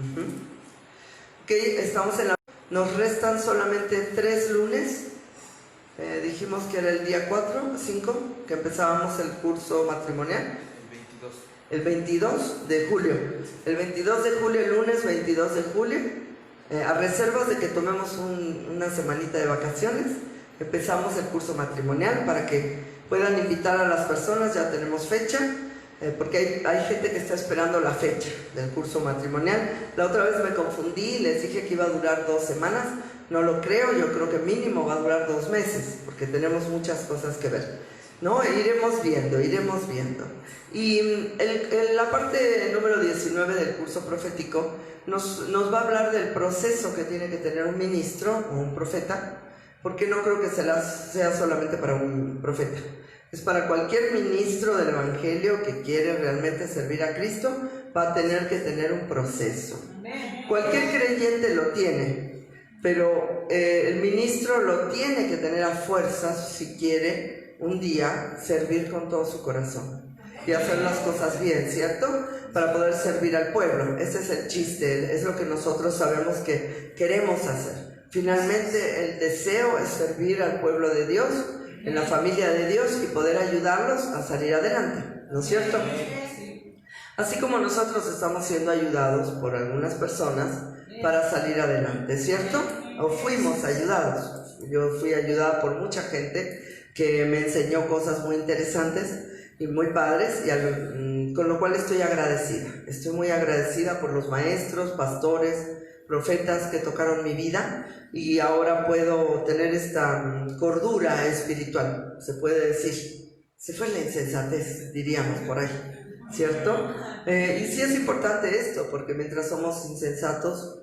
Ok, estamos en la... Nos restan solamente 3 lunes. Dijimos que era el día 4, 5, que empezábamos el curso matrimonial. El 22 de julio. El 22 de julio, el lunes 22 de julio. A reservas de que tomemos una semanita de vacaciones, empezamos el curso matrimonial para que puedan invitar a las personas. Ya tenemos fecha, porque hay gente que está esperando la fecha del curso matrimonial. La otra vez me confundí, les dije que iba a durar 2 semanas. No lo creo, yo creo que mínimo va a durar 2 meses, porque tenemos muchas cosas que ver, ¿no? Iremos viendo. Y la parte número 19 del curso profético nos va a hablar del proceso que tiene que tener un ministro o un profeta, porque no creo que sea solamente para un profeta. Es para cualquier ministro del Evangelio que quiere realmente servir a Cristo, va a tener que tener un proceso. Cualquier creyente lo tiene, pero el ministro lo tiene que tener a fuerzas si quiere un día servir con todo su corazón y hacer las cosas bien, ¿cierto? Para poder servir al pueblo. Ese es el chiste, es lo que nosotros sabemos que queremos hacer. Finalmente el deseo es servir al pueblo de Dios, en la familia de Dios, y poder ayudarlos a salir adelante, ¿no es cierto? Así como nosotros estamos siendo ayudados por algunas personas para salir adelante, ¿cierto? O fuimos ayudados. Yo fui ayudada por mucha gente que me enseñó cosas muy interesantes y muy padres, y con lo cual estoy agradecida. Estoy muy agradecida por los maestros, pastores, profetas que tocaron mi vida, y ahora puedo tener esta cordura espiritual, se puede decir. Se fue la insensatez, diríamos por ahí, ¿cierto? Y sí es importante esto, porque mientras somos insensatos,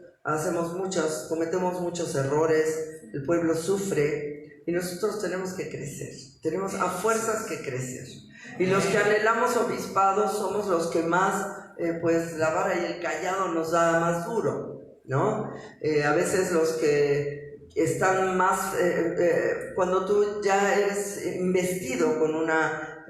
cometemos muchos errores, el pueblo sufre, y nosotros tenemos que crecer, tenemos a fuerzas que crecer. Y los que anhelamos obispados somos los que más, pues la vara y el callado nos da más duro, ¿no? A veces los que están más, cuando tú ya eres investido con una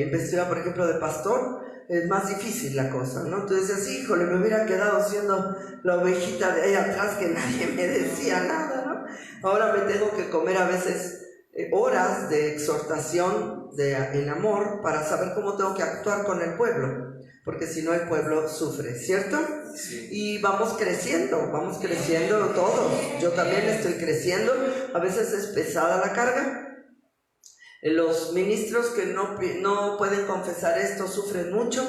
investidura, por ejemplo, de pastor, es más difícil la cosa, ¿no? Tú dices, híjole, me hubiera quedado siendo la ovejita de ahí atrás que nadie me decía nada, ¿no? Ahora me tengo que comer a veces horas de exhortación en amor para saber cómo tengo que actuar con el pueblo, porque si no el pueblo sufre, ¿cierto? Sí. Y vamos creciendo todos. Yo también estoy creciendo. A veces es pesada la carga. Los ministros que no pueden confesar esto sufren mucho,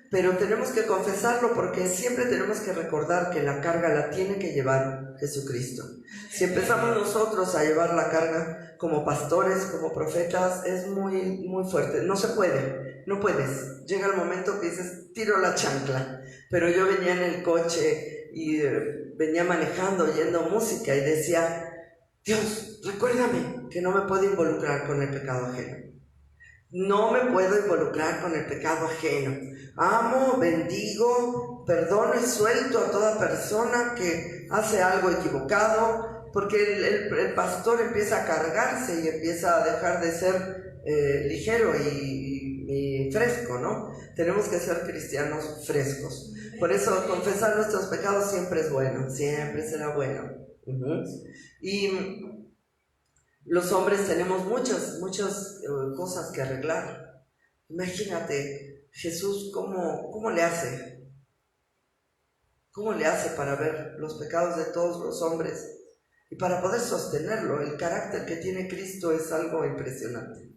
pero tenemos que confesarlo, porque siempre tenemos que recordar que la carga la tiene que llevar Jesucristo. Si empezamos nosotros a llevar la carga como pastores, como profetas, es muy, muy fuerte. No se puede, no puedes. Llega el momento que dices, tiro la chancla. Pero yo venía en el coche y venía manejando, oyendo música, y decía, Dios, recuérdame que no me puedo involucrar con el pecado ajeno. No me puedo involucrar con el pecado ajeno. Amo, bendigo, perdono y suelto a toda persona que hace algo equivocado, porque el pastor empieza a cargarse y empieza a dejar de ser ligero y fresco, ¿no? Tenemos que ser cristianos frescos. Por eso confesar nuestros pecados siempre es bueno, siempre será bueno. Y los hombres tenemos muchas cosas que arreglar. Imagínate, Jesús, ¿cómo le hace? ¿Cómo le hace para ver los pecados de todos los hombres? Y para poder sostenerlo, el carácter que tiene Cristo es algo impresionante.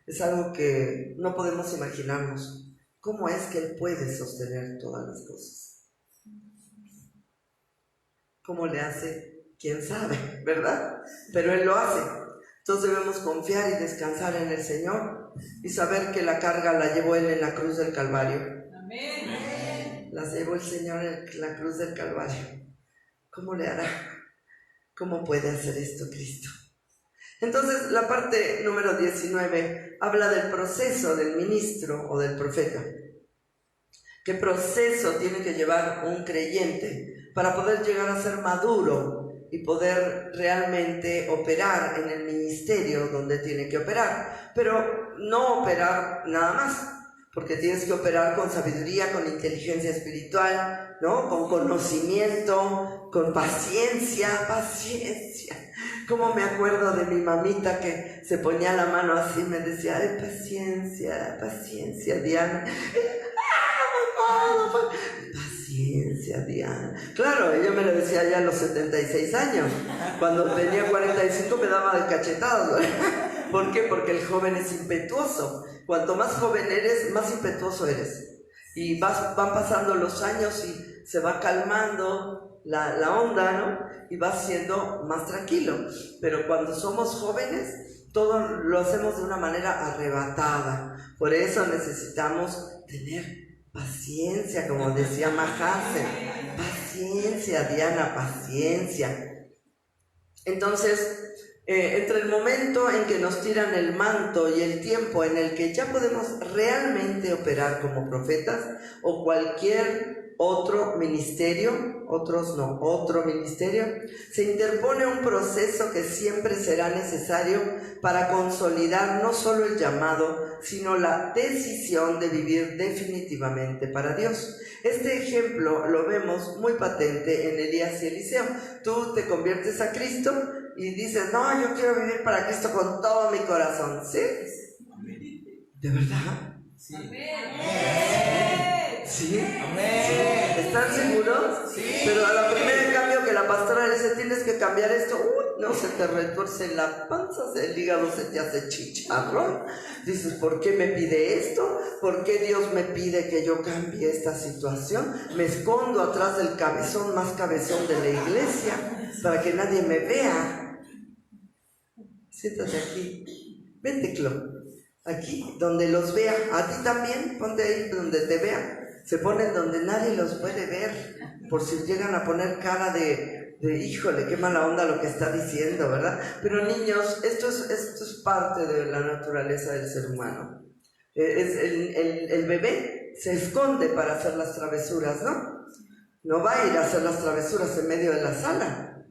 Es algo que no podemos imaginarnos. ¿Cómo es que Él puede sostener todas las cosas? ¿Cómo le hace? ¿Quién sabe? ¿Verdad? Pero Él lo hace. Entonces debemos confiar y descansar en el Señor y saber que la carga la llevó Él en la cruz del Calvario. Amén. La llevó el Señor en la cruz del Calvario. ¿Cómo le hará? ¿Cómo puede hacer esto Cristo? Entonces la parte número 19 habla del proceso del ministro o del profeta. ¿Qué proceso tiene que llevar un creyente para poder llegar a ser maduro y poder realmente operar en el ministerio donde tiene que operar? Pero no operar nada más, porque tienes que operar con sabiduría, con inteligencia espiritual, ¿no? Con conocimiento, con paciencia. Como me acuerdo de mi mamita que se ponía la mano así, me decía, ay, paciencia, Diana. Paciencia, Diana. Claro, ella me lo decía ya a los 76 años. Cuando tenía 45 me daba de cachetadas. ¿Por qué? Porque el joven es impetuoso. Cuanto más joven eres, más impetuoso eres. Y van pasando los años y se va calmando la onda, ¿no? Y vas siendo más tranquilo. Pero cuando somos jóvenes, todo lo hacemos de una manera arrebatada. Por eso necesitamos tener paciencia, como decía Mahase. Paciencia, Diana, paciencia. Entonces, entre el momento en que nos tiran el manto y el tiempo en el que ya podemos realmente operar como profetas o cualquier otro ministerio, otro ministerio, se interpone un proceso que siempre será necesario para consolidar no solo el llamado, sino la decisión de vivir definitivamente para Dios. Este ejemplo lo vemos muy patente en Elías y Eliseo. Tú te conviertes a Cristo y dices, no, yo quiero vivir para Cristo con todo mi corazón. ¿Sí? ¿De verdad? Sí. ¿Sí? Amén. ¿Están seguros? Sí. Pero a la primera cambio que la pastora le dice, tienes que cambiar esto, no, se te retuerce la panza, el hígado se te hace chicharrón. Dices, ¿por qué me pide esto? ¿Por qué Dios me pide que yo cambie esta situación? Me escondo atrás del cabezón más cabezón de la iglesia para que nadie me vea. Siéntate aquí. Vente, Clo. Aquí, donde los vea. A ti también, ponte ahí donde te vea. Se ponen donde nadie los puede ver, por si llegan a poner cara de híjole, qué mala onda lo que está diciendo, ¿verdad? Pero niños, esto es parte de la naturaleza del ser humano. El bebé se esconde para hacer las travesuras, ¿no? No va a ir a hacer las travesuras en medio de la sala.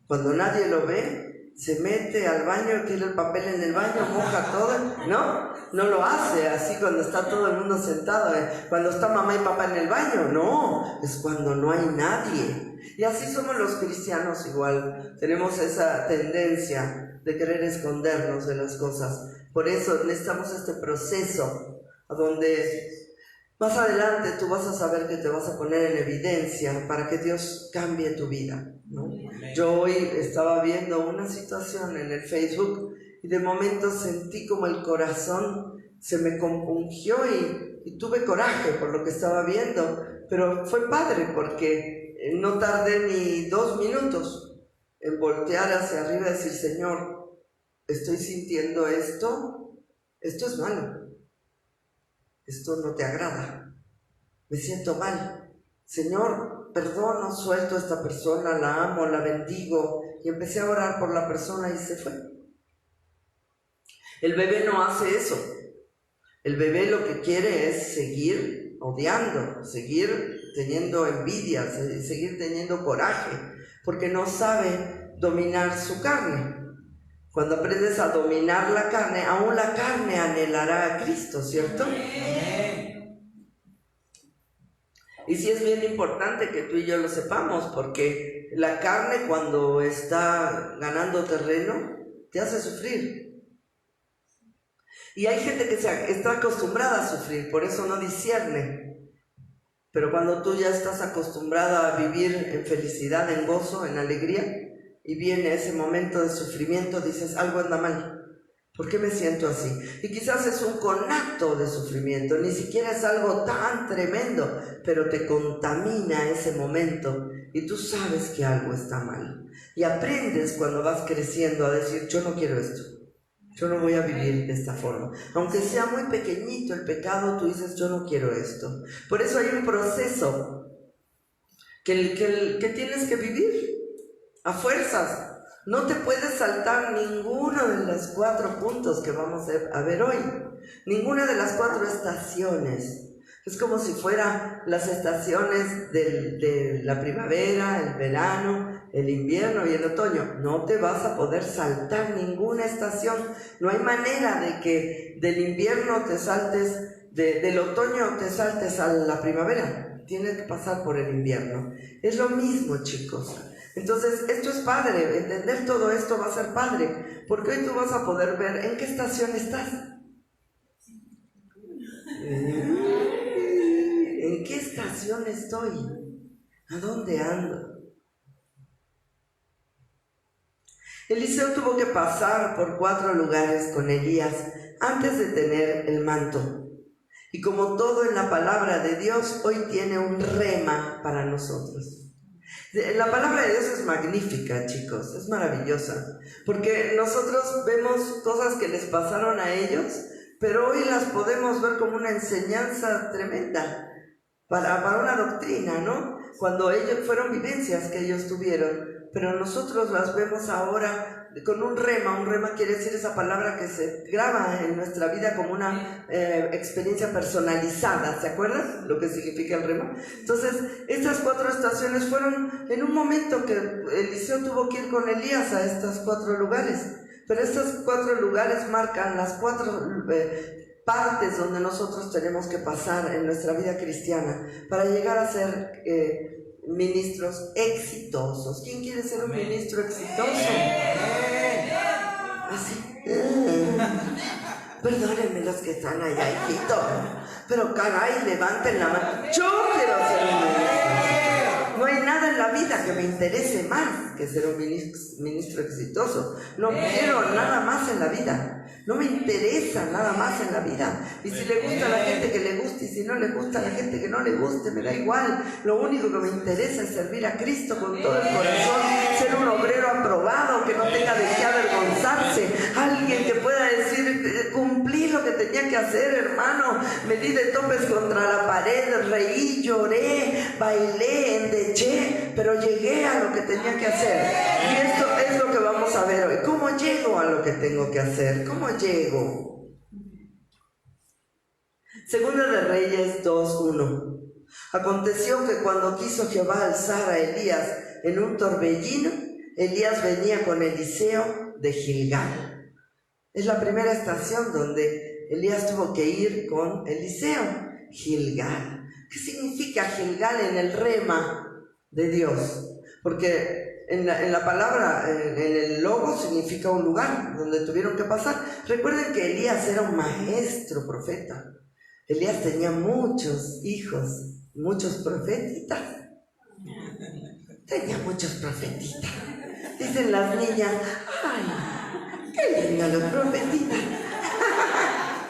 Cuando nadie lo ve, se mete al baño, tira el papel en el baño, moja todo, ¿no? No lo hace así cuando está todo el mundo sentado, cuando está mamá y papá en el baño, no, es cuando no hay nadie. Y así somos los cristianos igual, tenemos esa tendencia de querer escondernos de las cosas. Por eso necesitamos este proceso, a donde más adelante tú vas a saber que te vas a poner en evidencia para que Dios cambie tu vida, ¿no? Yo hoy estaba viendo una situación en el Facebook y de momento sentí como el corazón se me compungió y tuve coraje por lo que estaba viendo, pero fue padre porque no tardé ni 2 minutos en voltear hacia arriba y decir, Señor, estoy sintiendo esto es malo. Esto no te agrada, me siento mal. Señor, perdono, suelto a esta persona, la amo, la bendigo. Y empecé a orar por la persona y se fue. El bebé no hace eso. El bebé lo que quiere es seguir odiando, seguir teniendo envidia, seguir teniendo coraje, porque no sabe dominar su carne. Cuando aprendes a dominar la carne, aún la carne anhelará a Cristo, ¿cierto? Y sí es bien importante que tú y yo lo sepamos, porque la carne cuando está ganando terreno, te hace sufrir. Y hay gente que está acostumbrada a sufrir, por eso no discierne. Pero cuando tú ya estás acostumbrada a vivir en felicidad, en gozo, en alegría, y viene ese momento de sufrimiento, dices, algo anda mal. ¿Por qué me siento así? Y quizás es un conato de sufrimiento, ni siquiera es algo tan tremendo, pero te contamina ese momento y tú sabes que algo está mal. Y aprendes cuando vas creciendo a decir, yo no quiero esto, yo no voy a vivir de esta forma. Aunque sea muy pequeñito el pecado, tú dices, yo no quiero esto. Por eso hay un proceso que tienes que vivir a fuerzas. No te puedes saltar ninguno de los 4 puntos que vamos a ver hoy. Ninguna de las 4 estaciones. Es como si fueran las estaciones de la primavera, el verano, el invierno y el otoño. No te vas a poder saltar ninguna estación. No hay manera de que del invierno te saltes del otoño te saltes a la primavera, tienes que pasar por el invierno. Es lo mismo, chicos. Entonces, esto es padre, entender todo esto va a ser padre, porque hoy tú vas a poder ver en qué estación estás. ¿En qué estación estoy? ¿A dónde ando? Eliseo tuvo que pasar por 4 lugares con Elías antes de tener el manto. Y como todo en la palabra de Dios, hoy tiene un rema para nosotros. La palabra de Dios es magnífica, chicos, es maravillosa, porque nosotros vemos cosas que les pasaron a ellos, pero hoy las podemos ver como una enseñanza tremenda para una doctrina, ¿no? Cuando ellos fueron vivencias que ellos tuvieron, pero nosotros las vemos ahora con un rema quiere decir esa palabra que se graba en nuestra vida como una experiencia personalizada, ¿se acuerdan lo que significa el rema? Entonces, estas 4 estaciones fueron en un momento que Eliseo tuvo que ir con Elías a estos 4 lugares, pero estos 4 lugares marcan las 4 partes donde nosotros tenemos que pasar en nuestra vida cristiana para llegar a ser ministros exitosos. ¿Quién quiere ser un ministro exitoso? Así. Perdónenme los que están allá, hijito, pero caray, levanten la mano. Yo quiero ser un ministro. No hay nada en la vida que me interese más que ser un ministro exitoso. No quiero nada más en la vida. No me interesa nada más en la vida. Y si le gusta a la gente que le guste, y si no le gusta a la gente que no le guste, me da igual. Lo único que me interesa es servir a Cristo con todo el corazón, ser un obrero aprobado, que no tenga de qué avergonzarse, alguien que pueda decir, cumplí lo que tenía que hacer, hermano, me di de topes contra la pared, reí, lloré, bailé, endeché, pero llegué a lo que tenía que hacer. Y esto es lo que vamos a ver hoy. ¿Cómo llego a lo que tengo que hacer? ¿Cómo llego? Segunda de Reyes 2:1. Aconteció que cuando quiso Jehová alzar a Elías en un torbellino, Elías venía con Eliseo de Gilgal. Es la primera estación donde Elías tuvo que ir con Eliseo. Gilgal. ¿Qué significa Gilgal en el rema de Dios? Porque en la palabra, en el logo, significa un lugar donde tuvieron que pasar. Recuerden que Elías era un maestro profeta. Elías tenía muchos hijos, muchos profetitas. Tenía muchos profetitas. Dicen las niñas, ¡ay, qué lindos los profetitas!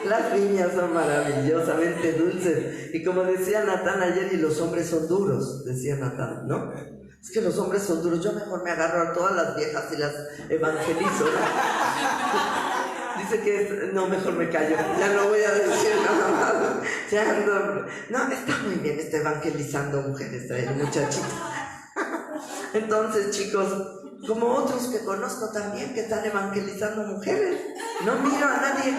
Las niñas son maravillosamente dulces. Y como decía Natán ayer, y los hombres son duros, decía Natán, ¿no? Es que los hombres son duros. Yo mejor me agarro a todas las viejas y las evangelizo, ¿no? Dice que no, mejor me callo. Ya no voy a decir nada más. Ya no, está muy bien, está evangelizando mujeres, muchachitos. Entonces, chicos, como otros que conozco también que están evangelizando mujeres, no miro a nadie.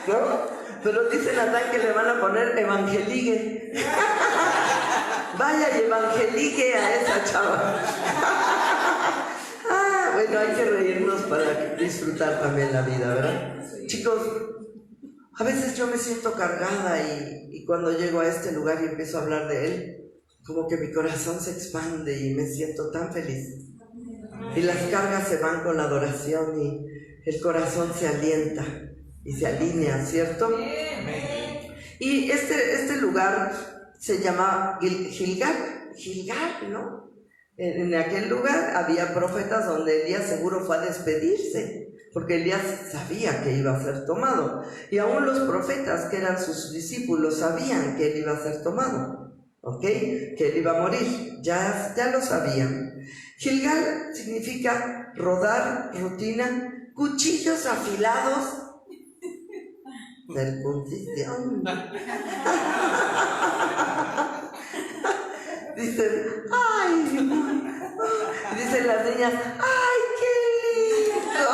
¿No? Pero dice Natán que le van a poner evangeligue. Vaya y evangeligue a esa chava. Bueno, hay que reírnos para disfrutar también la vida, ¿verdad? Chicos, a veces yo me siento cargada y cuando llego a este lugar y empiezo a hablar de él, como que mi corazón se expande y me siento tan feliz. Y las cargas se van con la adoración y el corazón se alienta y se alinea, ¿cierto? Y este lugar se llama Gilgal, ¿no? En aquel lugar había profetas donde Elías seguro fue a despedirse, porque Elías sabía que iba a ser tomado. Y aún los profetas, que eran sus discípulos, sabían que él iba a ser tomado, ¿ok? Que él iba a morir, ya lo sabían. Gilgal significa rodar, rutina, cuchillos afilados, circuncisión. Dicen, ¡ay! Dicen las niñas, ¡ay, qué lindo!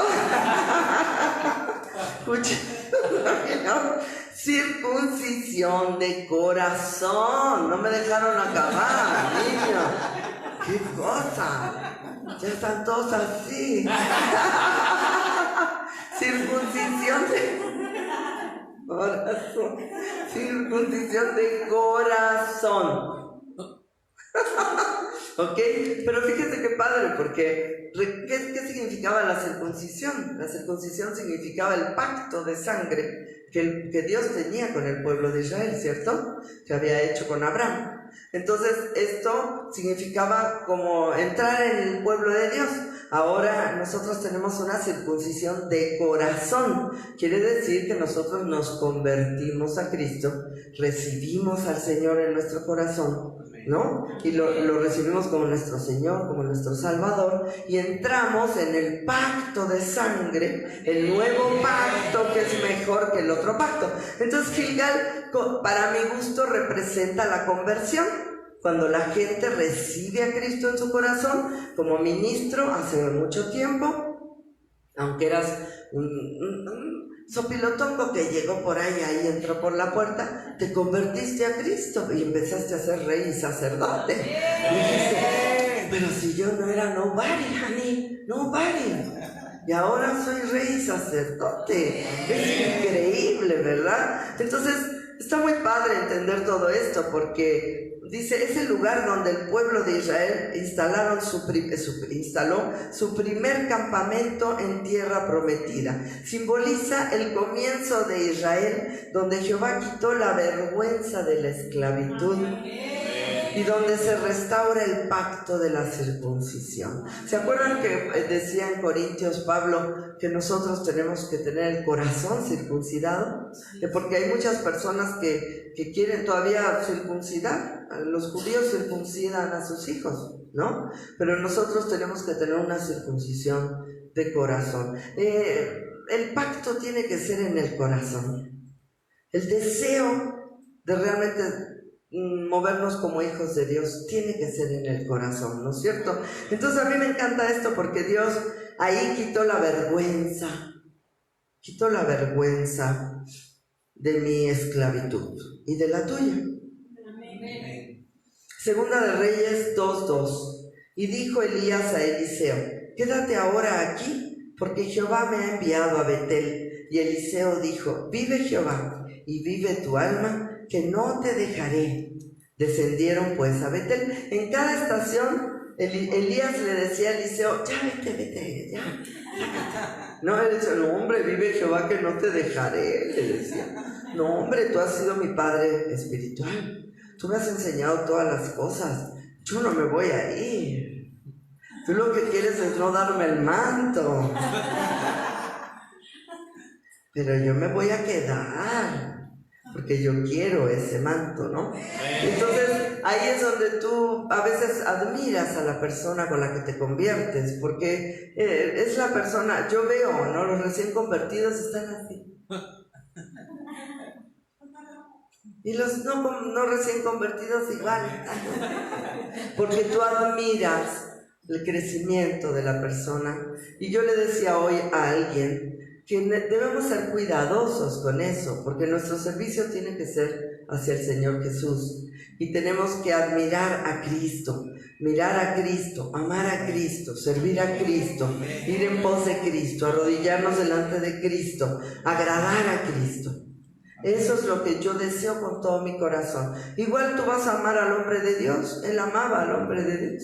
Circuncisión de corazón. No me dejaron acabar, niños. ¡Qué cosa! Ya están todos así. Circuncisión de... Corazón. Circuncisión de corazón. ¿Ok? Pero fíjate qué padre, porque ¿qué significaba la circuncisión? La circuncisión significaba el pacto de sangre que Dios tenía con el pueblo de Israel, ¿cierto? Que había hecho con Abraham. Entonces esto significaba como entrar en el pueblo de Dios. Ahora nosotros tenemos una circuncisión de corazón. Quiere decir que nosotros nos convertimos a Cristo, recibimos al Señor en nuestro corazón, ¿no? Y lo recibimos como nuestro Señor, como nuestro Salvador, y entramos en el pacto de sangre, el nuevo pacto que es mejor que el otro pacto. Entonces Gilgal, para mi gusto, representa la conversión. Cuando la gente recibe a Cristo en su corazón, como ministro hace mucho tiempo, aunque eras un sopilotongo que llegó por ahí entró por la puerta, te convertiste a Cristo y empezaste a ser rey y sacerdote. Y dijiste, pero si yo no era nobody, honey, nobody. Y ahora soy rey y sacerdote. Es increíble, ¿verdad? Entonces, está muy padre entender todo esto, porque dice, es el lugar donde el pueblo de Israel instaló su primer campamento en tierra prometida. Simboliza el comienzo de Israel, donde Jehová quitó la vergüenza de la esclavitud y donde se restaura el pacto de la circuncisión. ¿Se acuerdan que decía en Corintios Pablo que nosotros tenemos que tener el corazón circuncidado? Porque hay muchas personas que quieren todavía circuncidar. Los judíos circuncidan a sus hijos, ¿no? Pero nosotros tenemos que tener una circuncisión de corazón. El pacto tiene que ser en el corazón. El deseo de realmente movernos como hijos de Dios tiene que ser en el corazón, ¿no es cierto? Entonces a mí me encanta esto, porque Dios ahí quitó la vergüenza de mi esclavitud y de la tuya. Amén. Segunda de Reyes 2:2. Y dijo Elías a Eliseo, quédate ahora aquí, porque Jehová me ha enviado a Betel. Y Eliseo dijo, vive Jehová y vive tu alma, que no te dejaré. Descendieron pues a Betel. En cada estación Elías le decía a Eliseo, ya vete, ya. No, él decía, no hombre, vive Jehová que no te dejaré, le decía. No hombre, tú has sido mi padre espiritual, tú me has enseñado todas las cosas, yo no me voy a ir. Tú lo que quieres es no darme el manto, pero yo me voy a quedar, porque yo quiero ese manto, ¿no? Entonces ahí es donde tú a veces admiras a la persona con la que te conviertes, porque es la persona, yo veo, ¿no? Los recién convertidos están así. Y los no recién convertidos igual, porque tú admiras el crecimiento de la persona. Y yo le decía hoy a alguien que debemos ser cuidadosos con eso, porque nuestro servicio tiene que ser hacia el Señor Jesús, y tenemos que admirar a Cristo, mirar a Cristo, amar a Cristo, servir a Cristo, ir en pos de Cristo, arrodillarnos delante de Cristo, agradar a Cristo. Eso es lo que yo deseo con todo mi corazón. Igual tú vas a amar al hombre de Dios. Él amaba al hombre de Dios,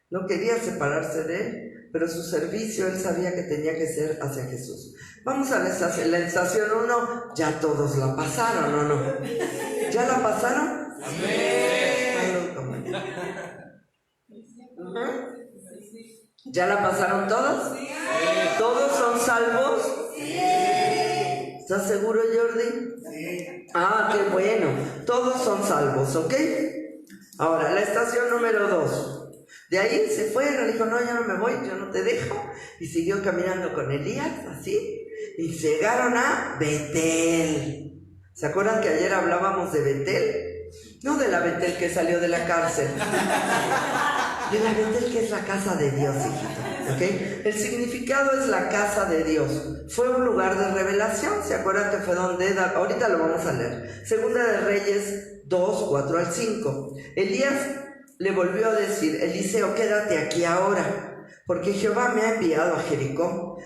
no quería separarse de él, pero su servicio él sabía que tenía que ser hacia Jesús. Vamos a la estación 1, ya todos la pasaron, ¿o no? ¿Ya la pasaron? Amén. ¿Ya la pasaron todos? ¿Todos son salvos? ¿Estás seguro, Jordi? Sí. Ah, qué bueno. Todos son salvos, ¿ok? Ahora, la estación número 2. De ahí se fueron, dijo, no, yo no me voy, yo no te dejo. Y siguió caminando con Elías, así. Y llegaron a Betel. ¿Se acuerdan que ayer hablábamos de Betel? No de la Betel que salió de la cárcel. De la Betel que es la casa de Dios, hijito. ¿Okay? El significado es la casa de Dios. Fue un lugar de revelación. ¿Se acuerdan que fue donde? Ahorita lo vamos a leer. Segunda de Reyes 2, 4 al 5. Elías le volvió a decir, Eliseo, quédate aquí ahora, porque Jehová me ha enviado a Jericó.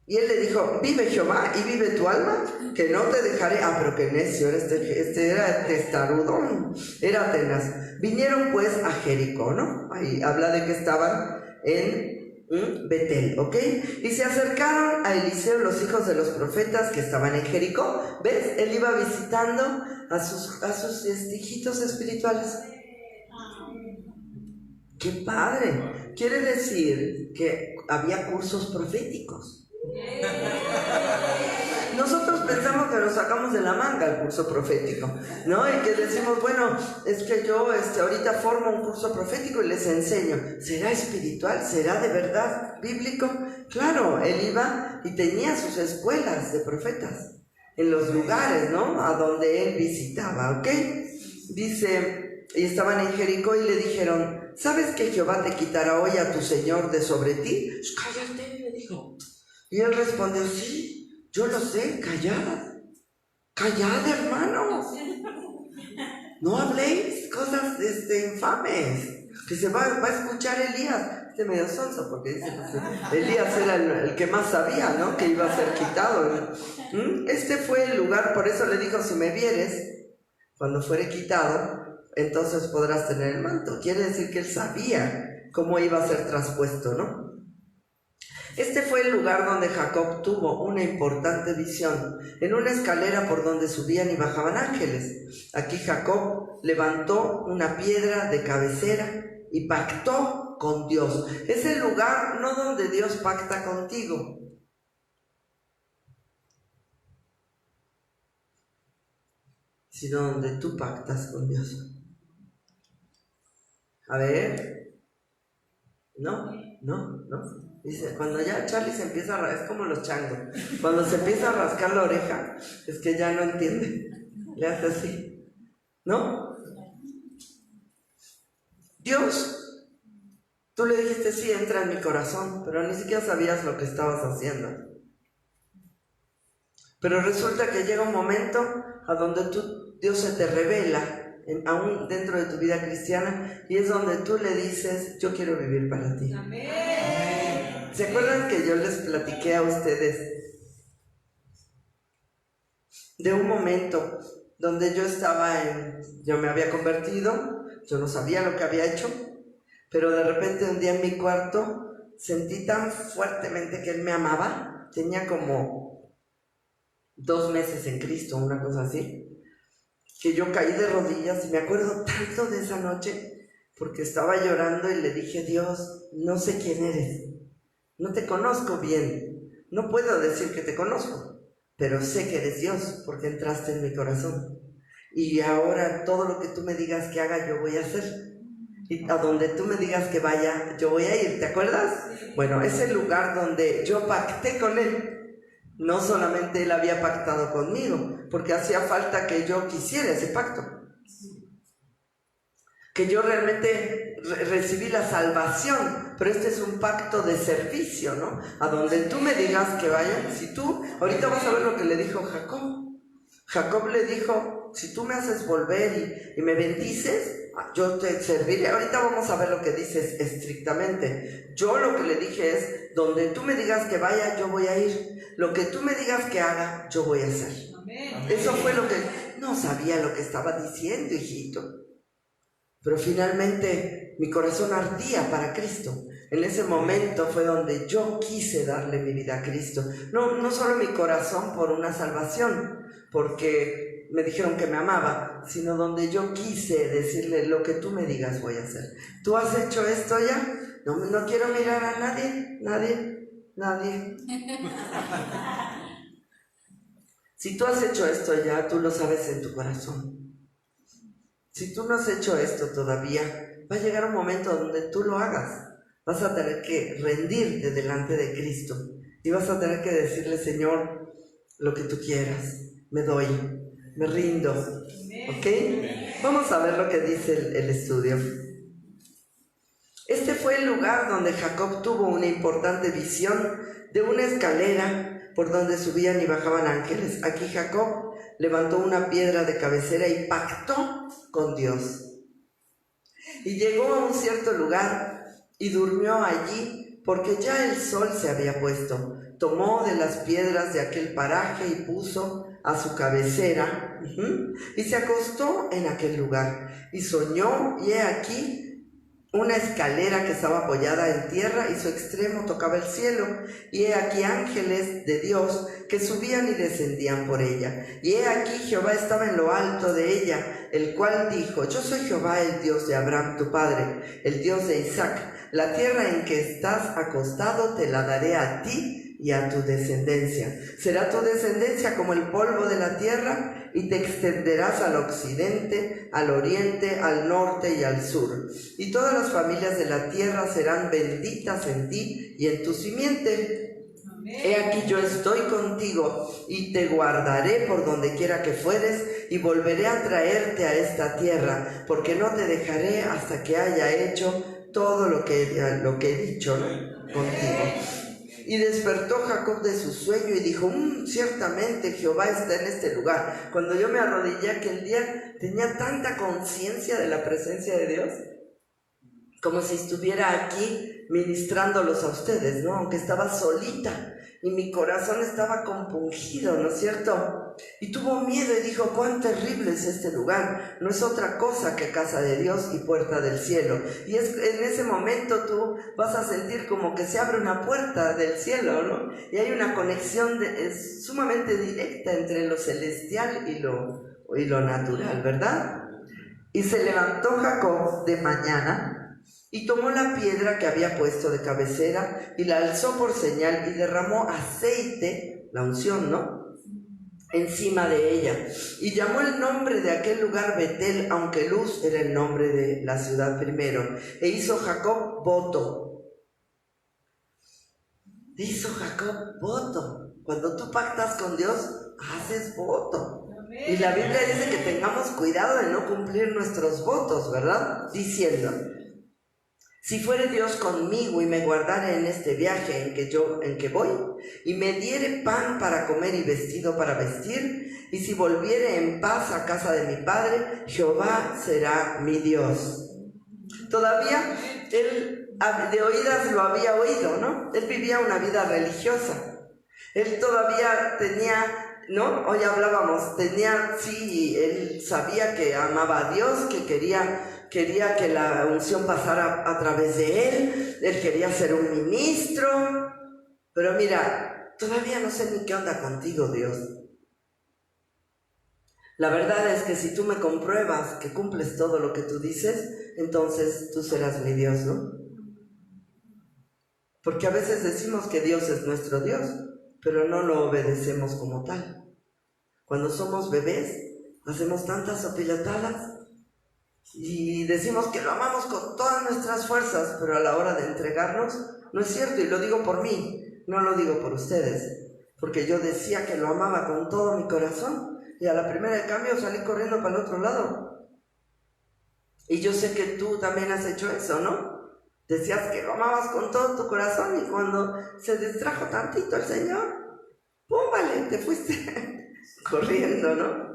Y él le dijo, vive Jehová y vive tu alma, que no te dejaré. Ah, pero qué necio, este era testarudo, era tenaz. Vinieron pues a Jericó, ¿no? Ahí habla de que estaban en Betel, ¿ok? Y se acercaron a Eliseo los hijos de los profetas que estaban en Jericó. ¿Ves? Él iba visitando a sus hijitos espirituales. ¡Qué padre! Quiere decir que había cursos proféticos. Nosotros pensamos que nos sacamos de la manga el curso profético, ¿no? Y que decimos, bueno, es que yo ahorita formo un curso profético y les enseño. ¿Será espiritual? ¿Será de verdad bíblico? Claro, él iba y tenía sus escuelas de profetas en los lugares, ¿no? A donde él visitaba, ¿ok? Dice, y estaban en Jericó y le dijeron, ¿sabes que Jehová te quitará hoy a tu señor de sobre ti? Cállate, le dijo. Y él respondió, sí, yo lo sé, callad, hermanos, no habléis cosas infames, que se va a escuchar Elías. Medio sonso, porque dice, Elías era el que más sabía, ¿no? Que iba a ser quitado, ¿no? Este fue el lugar, por eso le dijo, si me vieres, cuando fuere quitado, entonces podrás tener el manto. Quiere decir que él sabía cómo iba a ser traspuesto, ¿no? Este fue el lugar donde Jacob tuvo una importante visión, en una escalera por donde subían y bajaban ángeles. Aquí Jacob levantó una piedra de cabecera y pactó con Dios. Es el lugar no donde Dios pacta contigo, sino donde tú pactas con Dios. A ver, no. Dice, cuando ya Charlie se empieza a es como los changos, cuando se empieza a rascar la oreja, es que ya no entiende, le hace así, ¿no? Dios, tú le dijiste, sí, entra en mi corazón, pero ni siquiera sabías lo que estabas haciendo. Pero resulta que llega un momento a donde Dios se te revela, aún dentro de tu vida cristiana, y es donde tú le dices, yo quiero vivir para ti. Amén. ¿Se acuerdan que yo les platiqué a ustedes de un momento donde yo me había convertido, yo no sabía lo que había hecho, pero de repente un día en mi cuarto sentí tan fuertemente que Él me amaba, tenía como 2 meses en Cristo, una cosa así, que yo caí de rodillas y me acuerdo tanto de esa noche porque estaba llorando y le dije, Dios, no sé quién eres. No te conozco bien, no puedo decir que te conozco, pero sé que eres Dios porque entraste en mi corazón. Y ahora todo lo que tú me digas que haga, yo voy a hacer. Y a donde tú me digas que vaya, yo voy a ir, ¿te acuerdas? Bueno, es el lugar donde yo pacté con Él. No solamente Él había pactado conmigo, porque hacía falta que yo quisiera ese pacto. Que yo realmente recibí la salvación, pero este es un pacto de servicio, ¿no? A donde tú me digas que vaya, si tú, ahorita vas a ver lo que le dijo Jacob. Jacob le dijo, si tú me haces volver y me bendices, yo te serviré. Ahorita vamos a ver lo que dices estrictamente. Yo lo que le dije es, donde tú me digas que vaya, yo voy a ir. Lo que tú me digas que haga, yo voy a hacer. Amén. Eso fue lo que, no sabía lo que estaba diciendo, hijito. Pero finalmente mi corazón ardía para Cristo. En ese momento fue donde yo quise darle mi vida a Cristo. No solo mi corazón por una salvación, porque me dijeron que me amaba, sino donde yo quise decirle, lo que tú me digas voy a hacer. ¿Tú has hecho esto ya? No quiero mirar a nadie. Si tú has hecho esto ya, tú lo sabes en tu corazón. Si tú no has hecho esto todavía, va a llegar un momento donde tú lo hagas. Vas a tener que rendirte delante de Cristo y vas a tener que decirle, Señor, lo que tú quieras, me doy, me rindo. ¿Ok? Vamos a ver lo que dice el estudio. Este fue el lugar donde Jacob tuvo una importante visión de una escalera por donde subían y bajaban ángeles. Aquí Jacob levantó una piedra de cabecera y pactó con Dios. Y llegó a un cierto lugar y durmió allí porque ya el sol se había puesto. Tomó de las piedras de aquel paraje y puso a su cabecera, y se acostó en aquel lugar. Y soñó, y he aquí una escalera que estaba apoyada en tierra y su extremo tocaba el cielo, y he aquí ángeles de Dios que subían y descendían por ella. Y he aquí Jehová estaba en lo alto de ella, el cual dijo: yo soy Jehová, el Dios de Abraham tu padre, el Dios de Isaac. La tierra en que estás acostado te la daré a ti y a tu descendencia. Será tu descendencia como el polvo de la tierra, y te extenderás al occidente, al oriente, al norte y al sur. Y todas las familias de la tierra serán benditas en ti y en tu simiente. He aquí yo estoy contigo y te guardaré por donde quiera que fueres, y volveré a traerte a esta tierra, porque no te dejaré hasta que haya hecho todo lo que he dicho, ¿no?, contigo. Y despertó Jacob de su sueño y dijo: ciertamente Jehová está en este lugar. Cuando yo me arrodillé aquel día, tenía tanta conciencia de la presencia de Dios, como si estuviera aquí ministrándolos a ustedes, ¿no? Aunque estaba solita y mi corazón estaba compungido, ¿no es cierto? Y tuvo miedo y dijo: cuán terrible es este lugar, no es otra cosa que casa de Dios y puerta del cielo. Y en ese momento tú vas a sentir como que se abre una puerta del cielo, ¿no? Y hay una conexión sumamente directa entre lo celestial y lo natural, ¿verdad? Y se levantó Jacob de mañana y tomó la piedra que había puesto de cabecera y la alzó por señal y derramó aceite, la unción, ¿no?, encima de ella, y llamó el nombre de aquel lugar Betel, aunque Luz era el nombre de la ciudad primero. E hizo Jacob voto. Cuando tú pactas con Dios, haces voto. Y la Biblia dice que tengamos cuidado de no cumplir nuestros votos, ¿verdad? Diciendo: si fuere Dios conmigo y me guardare en este viaje en que voy, y me diere pan para comer y vestido para vestir, y si volviere en paz a casa de mi padre, Jehová será mi Dios. Todavía él de oídas lo había oído, ¿no? Él vivía una vida religiosa. Él todavía tenía, ¿no? Hoy hablábamos, él sabía que amaba a Dios, que quería que la unción pasara a través de él quería ser un ministro, pero mira, todavía no sé ni qué onda contigo, Dios. La verdad es que si tú me compruebas que cumples todo lo que tú dices, entonces tú serás mi Dios, ¿no? Porque a veces decimos que Dios es nuestro Dios, pero no lo obedecemos como tal. Cuando somos bebés, hacemos tantas sopilotadas y decimos que lo amamos con todas nuestras fuerzas, pero a la hora de entregarnos, no es cierto, y lo digo por mí, no lo digo por ustedes, porque yo decía que lo amaba con todo mi corazón, y a la primera de cambio salí corriendo para el otro lado. Y yo sé que tú también has hecho eso, ¿no? Decías que lo amabas con todo tu corazón, y cuando se distrajo tantito el Señor, ¡pum! Vale, te fuiste corriendo, ¿no?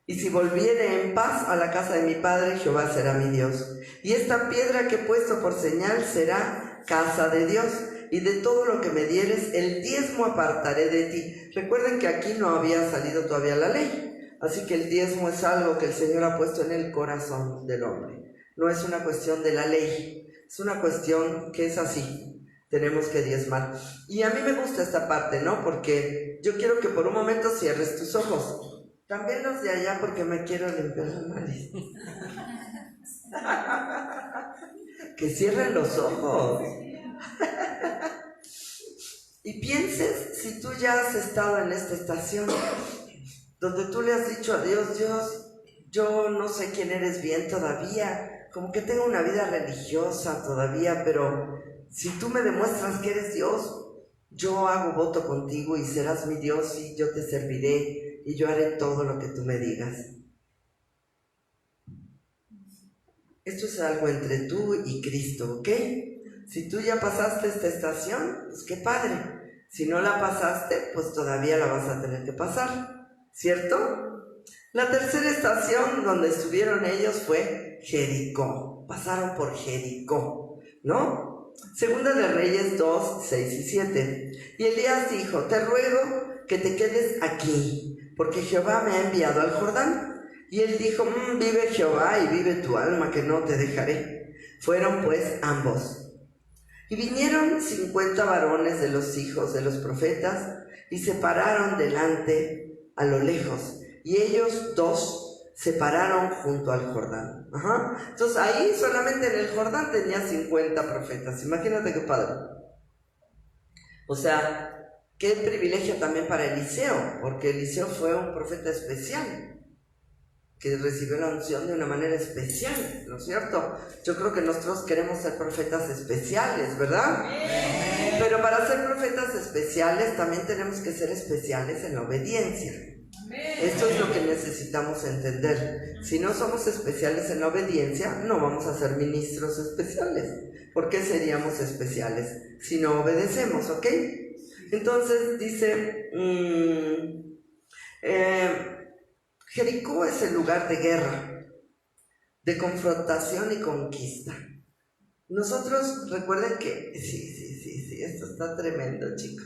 Y si volviere en paz a la casa de mi padre, Jehová será mi Dios. Y esta piedra que he puesto por señal será casa de Dios. Y de todo lo que me dieres, el diezmo apartaré de ti. Recuerden que aquí no había salido todavía la ley. Así que el diezmo es algo que el Señor ha puesto en el corazón del hombre. No es una cuestión de la ley. Es una cuestión que es así. Tenemos que diezmar. Y a mí me gusta esta parte, ¿no? Porque yo quiero que por un momento cierres tus ojos. También los de allá, porque me quiero limpiar la nariz. Que cierren los ojos. Y pienses si tú ya has estado en esta estación donde tú le has dicho a Dios: Dios, yo no sé quién eres bien todavía, como que tengo una vida religiosa todavía, pero si tú me demuestras que eres Dios, yo hago voto contigo y serás mi Dios y yo te serviré. Y yo haré todo lo que tú me digas. Esto es algo entre tú y Cristo, ¿ok? Si tú ya pasaste esta estación, pues qué padre. Si no la pasaste, pues todavía la vas a tener que pasar, ¿cierto? La tercera estación donde estuvieron ellos fue Jericó. Pasaron por Jericó, ¿no? Segunda de Reyes 2, 6 y 7. Y Elías dijo: te ruego que te quedes aquí, porque Jehová me ha enviado al Jordán. Y él dijo: vive Jehová y vive tu alma, que no te dejaré. Fueron pues ambos. Y vinieron 50 varones de los hijos de los profetas, y se pararon delante a lo lejos, y ellos dos se pararon junto al Jordán. Entonces ahí solamente en el Jordán tenía 50 profetas. Imagínate qué padre. O sea, qué privilegio también para Eliseo, porque Eliseo fue un profeta especial, que recibió la unción de una manera especial, ¿no es cierto? Yo creo que nosotros queremos ser profetas especiales, ¿verdad? Pero para ser profetas especiales también tenemos que ser especiales en la obediencia. Esto es lo que necesitamos entender. Si no somos especiales en la obediencia, no vamos a ser ministros especiales. ¿Por qué seríamos especiales si no obedecemos? ¿Ok? Entonces dice, Jericó es el lugar de guerra, de confrontación y conquista. Nosotros, recuerden que, sí, esto está tremendo, chicos.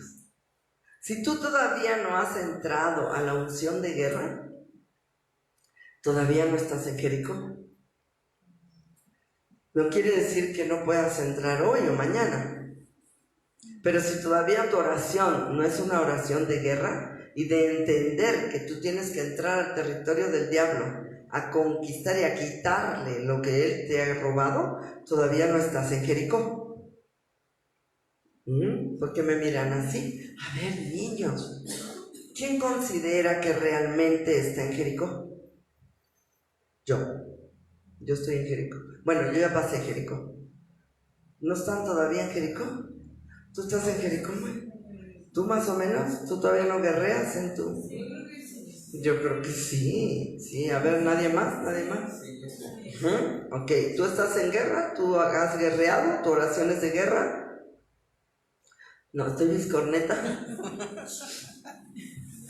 Si tú todavía no has entrado a la unción de guerra, todavía no estás en Jericó. No quiere decir que no puedas entrar hoy o mañana. Pero si todavía tu oración no es una oración de guerra y de entender que tú tienes que entrar al territorio del diablo a conquistar y a quitarle lo que él te ha robado, todavía no estás en Jericó. ¿Por qué me miran así? A ver, niños, ¿quién considera que realmente está en Jericó? Yo estoy en Jericó. Bueno, yo ya pasé Jericó. ¿No están todavía en Jericó? ¿Tú estás en Jericó? ¿Tú más o menos? ¿Tú todavía no guerreas en tu...? Yo creo que sí. A ver, ¿nadie más? Ok, ¿tú estás en guerra? ¿Tú has guerreado? ¿Tu oración es de guerra? No, estoy biscorneta.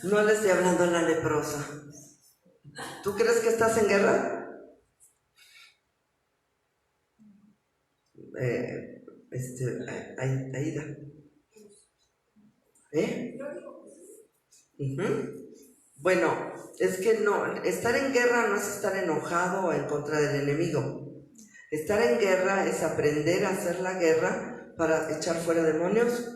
No le estoy hablando a la leprosa. ¿Tú crees que estás en guerra? Aida. Bueno, es que no, estar en guerra no es estar enojado o en contra del enemigo. Estar en guerra es aprender a hacer la guerra para echar fuera demonios.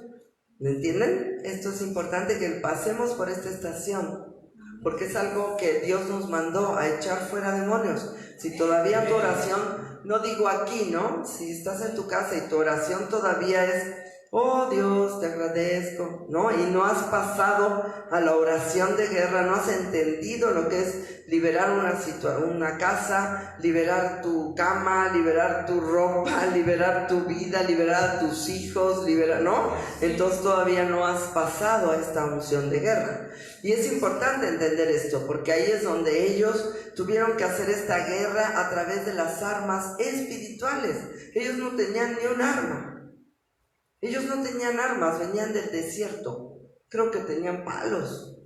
¿Me entienden? Esto es importante que pasemos por esta estación, porque es algo que Dios nos mandó a echar fuera demonios. Si todavía tu oración, no digo aquí, ¿no? Si estás en tu casa y tu oración todavía es: oh Dios, te agradezco, ¿no? Y no has pasado a la oración de guerra, no has entendido lo que es liberar una casa, liberar tu cama, liberar tu ropa, liberar tu vida, liberar a tus hijos, ¿no? Entonces todavía no has pasado a esta unción de guerra. Y es importante entender esto, porque ahí es donde ellos tuvieron que hacer esta guerra a través de las armas espirituales. Ellos no tenían ni un arma. Ellos no tenían armas, venían del desierto. Creo que tenían palos.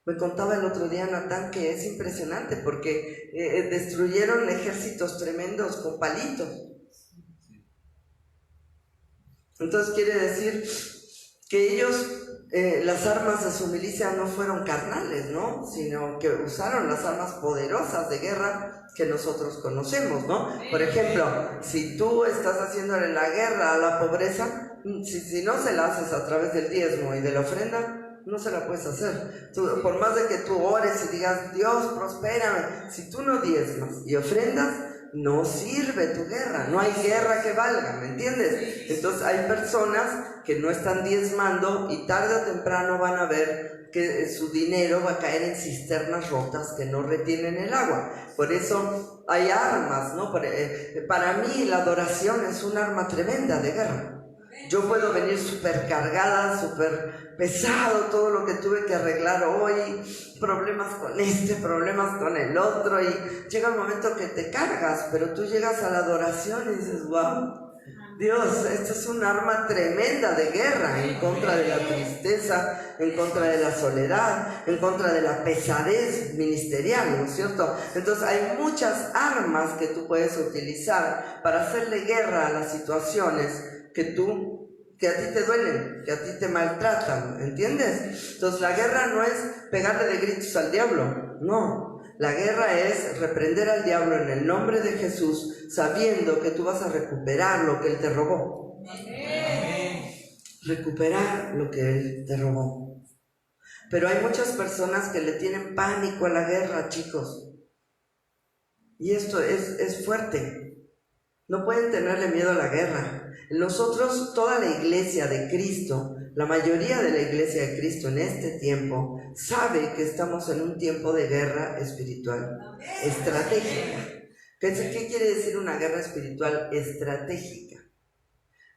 Me contaba el otro día Natán que es impresionante porque destruyeron ejércitos tremendos con palitos. Entonces quiere decir que ellos, las armas de su milicia no fueron carnales, ¿no? Sino que usaron las armas poderosas de guerra que nosotros conocemos, ¿no? Por ejemplo, si tú estás haciéndole la guerra a la pobreza, si no se la haces a través del diezmo y de la ofrenda, no se la puedes hacer. Por más de que tú ores y digas: Dios, prospérame, si tú no diezmas y ofrendas, no sirve tu guerra, no hay guerra que valga, ¿me entiendes? Entonces hay personas que no están diezmando y tarde o temprano van a ver que su dinero va a caer en cisternas rotas que no retienen el agua. Por eso hay armas, ¿no? Para mí la adoración es un arma tremenda de guerra. Yo puedo venir súper cargada, súper pesado, todo lo que tuve que arreglar hoy, problemas con este, problemas con el otro, y llega un momento que te cargas, pero tú llegas a la adoración y dices: wow, Dios, esto es un arma tremenda de guerra en contra de la tristeza, en contra de la soledad, en contra de la pesadez ministerial, ¿no es cierto? Entonces hay muchas armas que tú puedes utilizar para hacerle guerra a las situaciones que a ti te duelen, que a ti te maltratan, ¿entiendes? Entonces la guerra no es pegarle de gritos al diablo, no. La guerra es reprender al diablo en el nombre de Jesús, sabiendo que tú vas a recuperar lo que él te robó. Amén. Recuperar lo que él te robó. Pero hay muchas personas que le tienen pánico a la guerra, chicos. Y esto es fuerte. No pueden tenerle miedo a la guerra. Nosotros, toda la iglesia de Cristo, la mayoría de la iglesia de Cristo en este tiempo, sabe que estamos en un tiempo de guerra espiritual estratégica. ¿Qué quiere decir una guerra espiritual estratégica?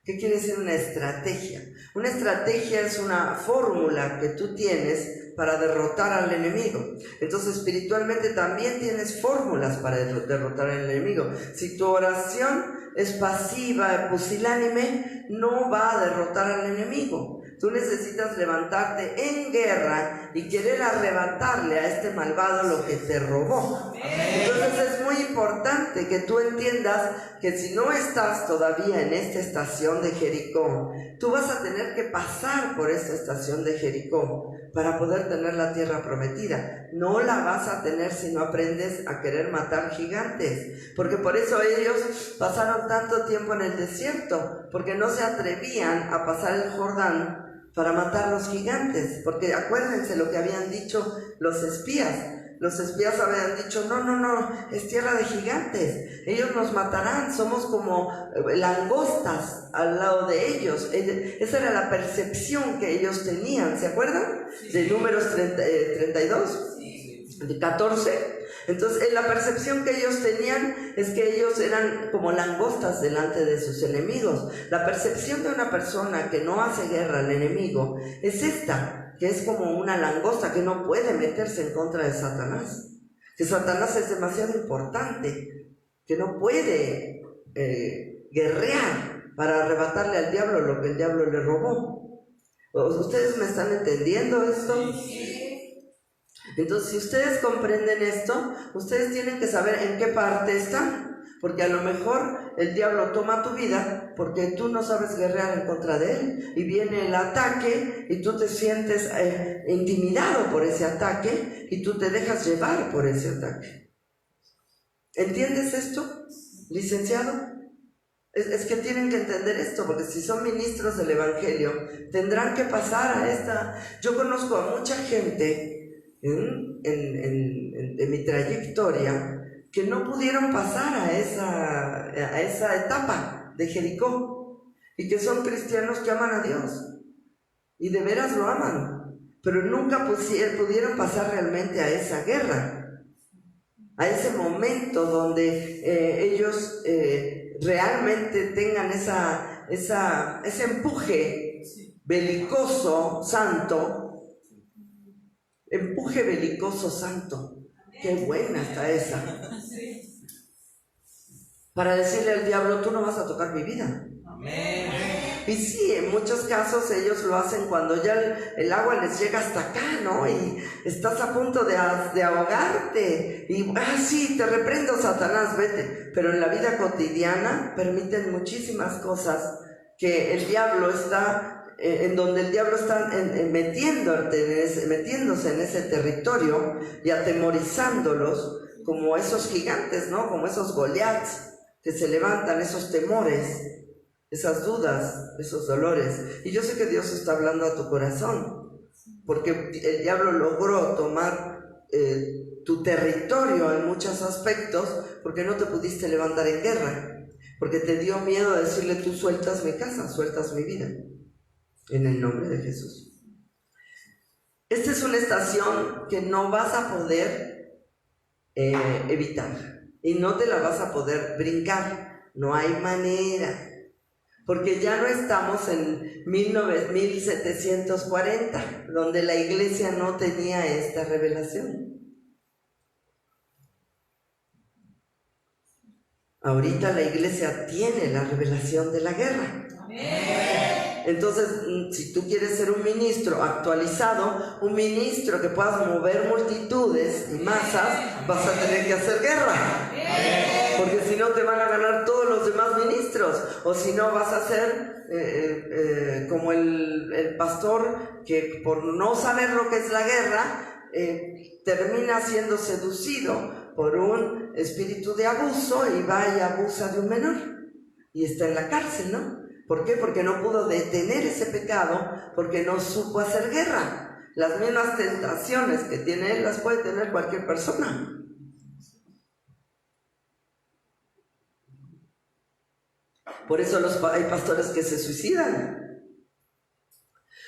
¿Qué quiere decir una estrategia? Una estrategia es una fórmula que tú tienes para derrotar al enemigo. Entonces espiritualmente también tienes fórmulas para derrotar al enemigo. Si tu oración es pasiva, pusilánime, no va a derrotar al enemigo. Tú necesitas levantarte en guerra y querer arrebatarle a este malvado lo que te robó. Entonces es muy importante que tú entiendas que si no estás todavía en esta estación de Jericó, tú vas a tener que pasar por esta estación de Jericó para poder tener la tierra prometida. No la vas a tener si no aprendes a querer matar gigantes, porque por eso ellos pasaron tanto tiempo en el desierto, porque no se atrevían a pasar el Jordán para matar los gigantes, porque acuérdense lo que habían dicho los espías. Los espías habían dicho, no, es tierra de gigantes, ellos nos matarán, somos como langostas al lado de ellos. Esa era la percepción que ellos tenían, ¿se acuerdan? De Números 32, de 14. Entonces, la percepción que ellos tenían es que ellos eran como langostas delante de sus enemigos. La percepción de una persona que no hace guerra al enemigo es esta, que es como una langosta que no puede meterse en contra de Satanás. Que Satanás es demasiado importante, que no puede guerrear para arrebatarle al diablo lo que el diablo le robó. ¿Ustedes me están entendiendo esto? Sí. Entonces, si ustedes comprenden esto, ustedes tienen que saber en qué parte están, porque a lo mejor el diablo toma tu vida porque tú no sabes guerrear en contra de él, y viene el ataque y tú te sientes intimidado por ese ataque y tú te dejas llevar por ese ataque. ¿Entiendes esto, licenciado? Es que tienen que entender esto, porque si son ministros del Evangelio, tendrán que pasar a esta. Yo conozco a mucha gente en mi trayectoria que no pudieron pasar a esa etapa de Jericó, y que son cristianos que aman a Dios y de veras lo aman, pero nunca pudieron pasar realmente a esa guerra, a ese momento donde ellos realmente tengan ese empuje belicoso santo. Empuje belicoso santo. Qué buena está esa. Para decirle al diablo, tú no vas a tocar mi vida. Amén. Y sí, en muchos casos ellos lo hacen cuando ya el agua les llega hasta acá, ¿no? Y estás a punto de ahogarte. Y, sí, te reprendo, Satanás, vete. Pero en la vida cotidiana permiten muchísimas cosas que el diablo está... en donde el diablo está metiéndose en ese territorio y atemorizándolos como esos gigantes, ¿no? Como esos Goliaths que se levantan, esos temores, esas dudas, esos dolores. Y yo sé que Dios está hablando a tu corazón, porque el diablo logró tomar tu territorio en muchos aspectos, porque no te pudiste levantar en guerra, porque te dio miedo a decirle, tú sueltas mi casa, sueltas mi vida. En el nombre de Jesús. Esta es una estación que no vas a poder evitar, y no te la vas a poder brincar. No hay manera, porque ya no estamos en 1740, donde la iglesia no tenía esta revelación. Ahorita la iglesia tiene la revelación de la guerra. Amén. Entonces, si tú quieres ser un ministro actualizado, un ministro que puedas mover multitudes y masas, vas a tener que hacer guerra. Porque si no te van a ganar todos los demás ministros. ministros, o si no vas a ser como el pastor que por no saber lo que es la guerra, termina siendo seducido por un espíritu de abuso y va y abusa de un menor y está en la cárcel, ¿no? ¿Por qué? Porque no pudo detener ese pecado, porque no supo hacer guerra. Las mismas tentaciones que tiene él las puede tener cualquier persona. Por eso hay pastores que se suicidan.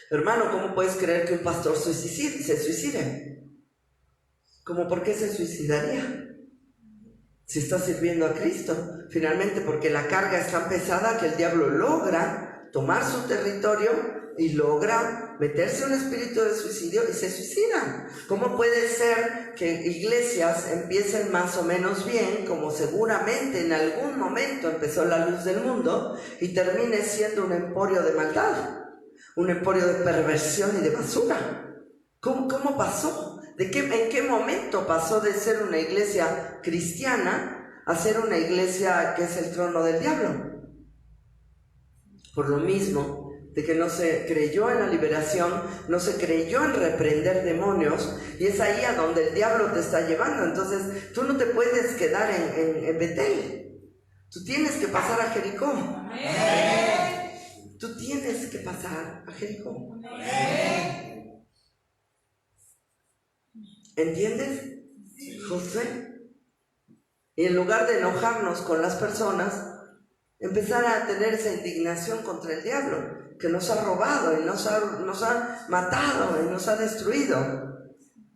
Hermano, ¿cómo puedes creer que un pastor se suicide? ¿Cómo por qué se suicidaría? Si está sirviendo a Cristo. Finalmente, porque la carga es tan pesada que el diablo logra tomar su territorio y logra meterse en un espíritu de suicidio y se suicidan. ¿Cómo puede ser que iglesias empiecen más o menos bien, como seguramente en algún momento empezó la luz del mundo, y termine siendo un emporio de maldad, un emporio de perversión y de basura? ¿Cómo pasó? ¿En qué momento pasó de ser una iglesia cristiana a ser una iglesia que es el trono del diablo? Por lo mismo, de que no se creyó en la liberación, no se creyó en reprender demonios, y es ahí a donde el diablo te está llevando. Entonces, tú no te puedes quedar en Betel. Tú tienes que pasar a Jericó. Amén. Tú tienes que pasar a Jericó. Amén. ¿Entiendes, Josué? Y en lugar de enojarnos con las personas, empezar a tener esa indignación contra el diablo, que nos ha robado y nos ha matado y nos ha destruido,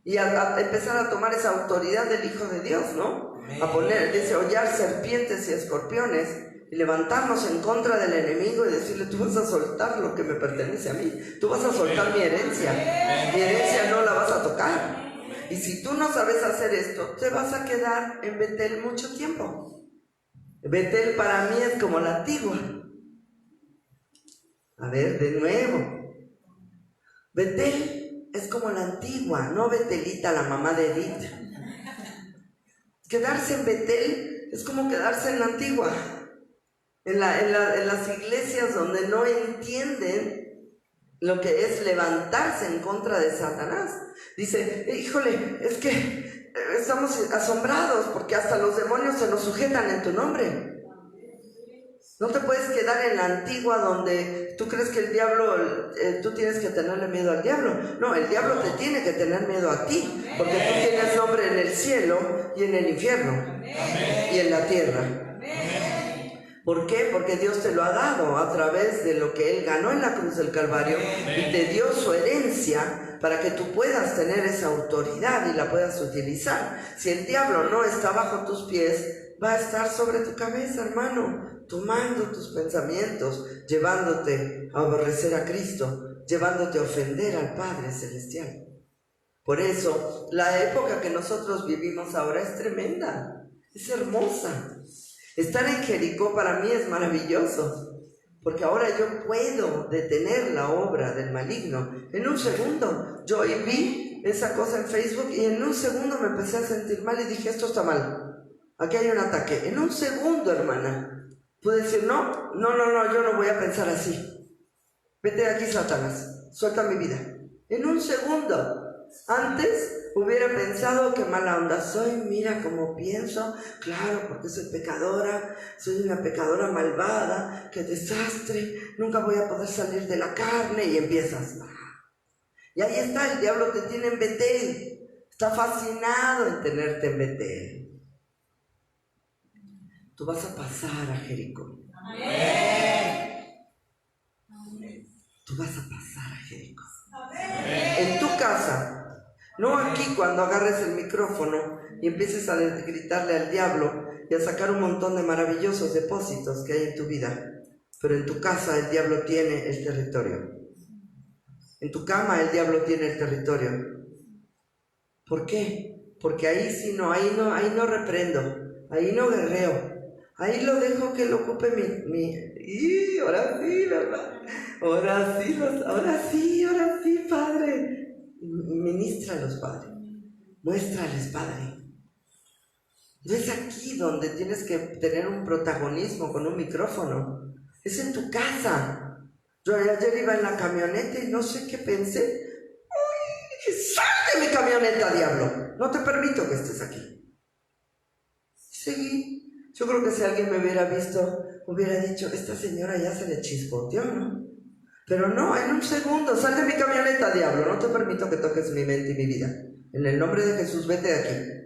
y a empezar a tomar esa autoridad del Hijo de Dios, ¿no? A poner, dice, hollar serpientes y escorpiones, y levantarnos en contra del enemigo y decirle: tú vas a soltar lo que me pertenece a mí, tú vas a soltar mi herencia no la vas a tocar. Y si tú no sabes hacer esto, te vas a quedar en Betel mucho tiempo. Betel para mí es como la antigua. A ver, de nuevo. Betel es como la antigua, no Betelita, la mamá de Edith. Quedarse en Betel es como quedarse en la antigua. En las iglesias donde no entienden lo que es levantarse en contra de Satanás. Dice: híjole, es que estamos asombrados porque hasta los demonios se nos sujetan en tu nombre. No te puedes quedar en la antigua donde tú crees que el diablo, tú tienes que tenerle miedo al diablo. No, el diablo te tiene que tener miedo a ti, porque tú tienes nombre en el cielo y en el infierno y en la tierra. ¿Por qué? Porque Dios te lo ha dado a través de lo que Él ganó en la cruz del Calvario y te dio su herencia para que tú puedas tener esa autoridad y la puedas utilizar. Si el diablo no está bajo tus pies, va a estar sobre tu cabeza, hermano, tomando tus pensamientos, llevándote a aborrecer a Cristo, llevándote a ofender al Padre Celestial. Por eso, la época que nosotros vivimos ahora es tremenda, es hermosa. Estar en Jericó para mí es maravilloso, porque ahora yo puedo detener la obra del maligno en un segundo. Yo vi esa cosa en Facebook y en un segundo me empecé a sentir mal y dije: esto está mal, aquí hay un ataque. En un segundo, hermana, pude decir: no, yo no voy a pensar así. Vete de aquí, Satanás, suelta mi vida. En un segundo. Antes hubiera pensado: qué mala onda soy, mira cómo pienso, claro, porque soy pecadora, soy una pecadora malvada, qué desastre, nunca voy a poder salir de la carne, y empiezas. Y ahí está, el diablo te tiene en Betel, está fascinado en tenerte en Betel. Tú vas a pasar a Jericó. Amén. Tú vas a pasar a Jericó. Amén. En tu casa. No aquí cuando agarres el micrófono y empieces a gritarle al diablo y a sacar un montón de maravillosos depósitos que hay en tu vida. Pero en tu casa el diablo tiene el territorio. En tu cama el diablo tiene el territorio. ¿Por qué? Porque ahí sí no, ahí no reprendo, ahí no guerreo. Ahí lo dejo que lo ocupe mi... ahora sí, ¿verdad? Ahora sí, Padre. Ministralos, Padre. Muéstrales, Padre. No es aquí donde tienes que tener un protagonismo con un micrófono. Es en tu casa. Yo ayer iba en la camioneta y no sé qué pensé. ¡Uy! Dije, ¡sal de mi camioneta, diablo! No te permito que estés aquí. Seguí. Yo creo que si alguien me hubiera visto, hubiera dicho, esta señora ya se le chispoteó, ¿no? Pero no, en un segundo, sal de mi camioneta, diablo. No te permito que toques mi mente y mi vida. En el nombre de Jesús, vete de aquí.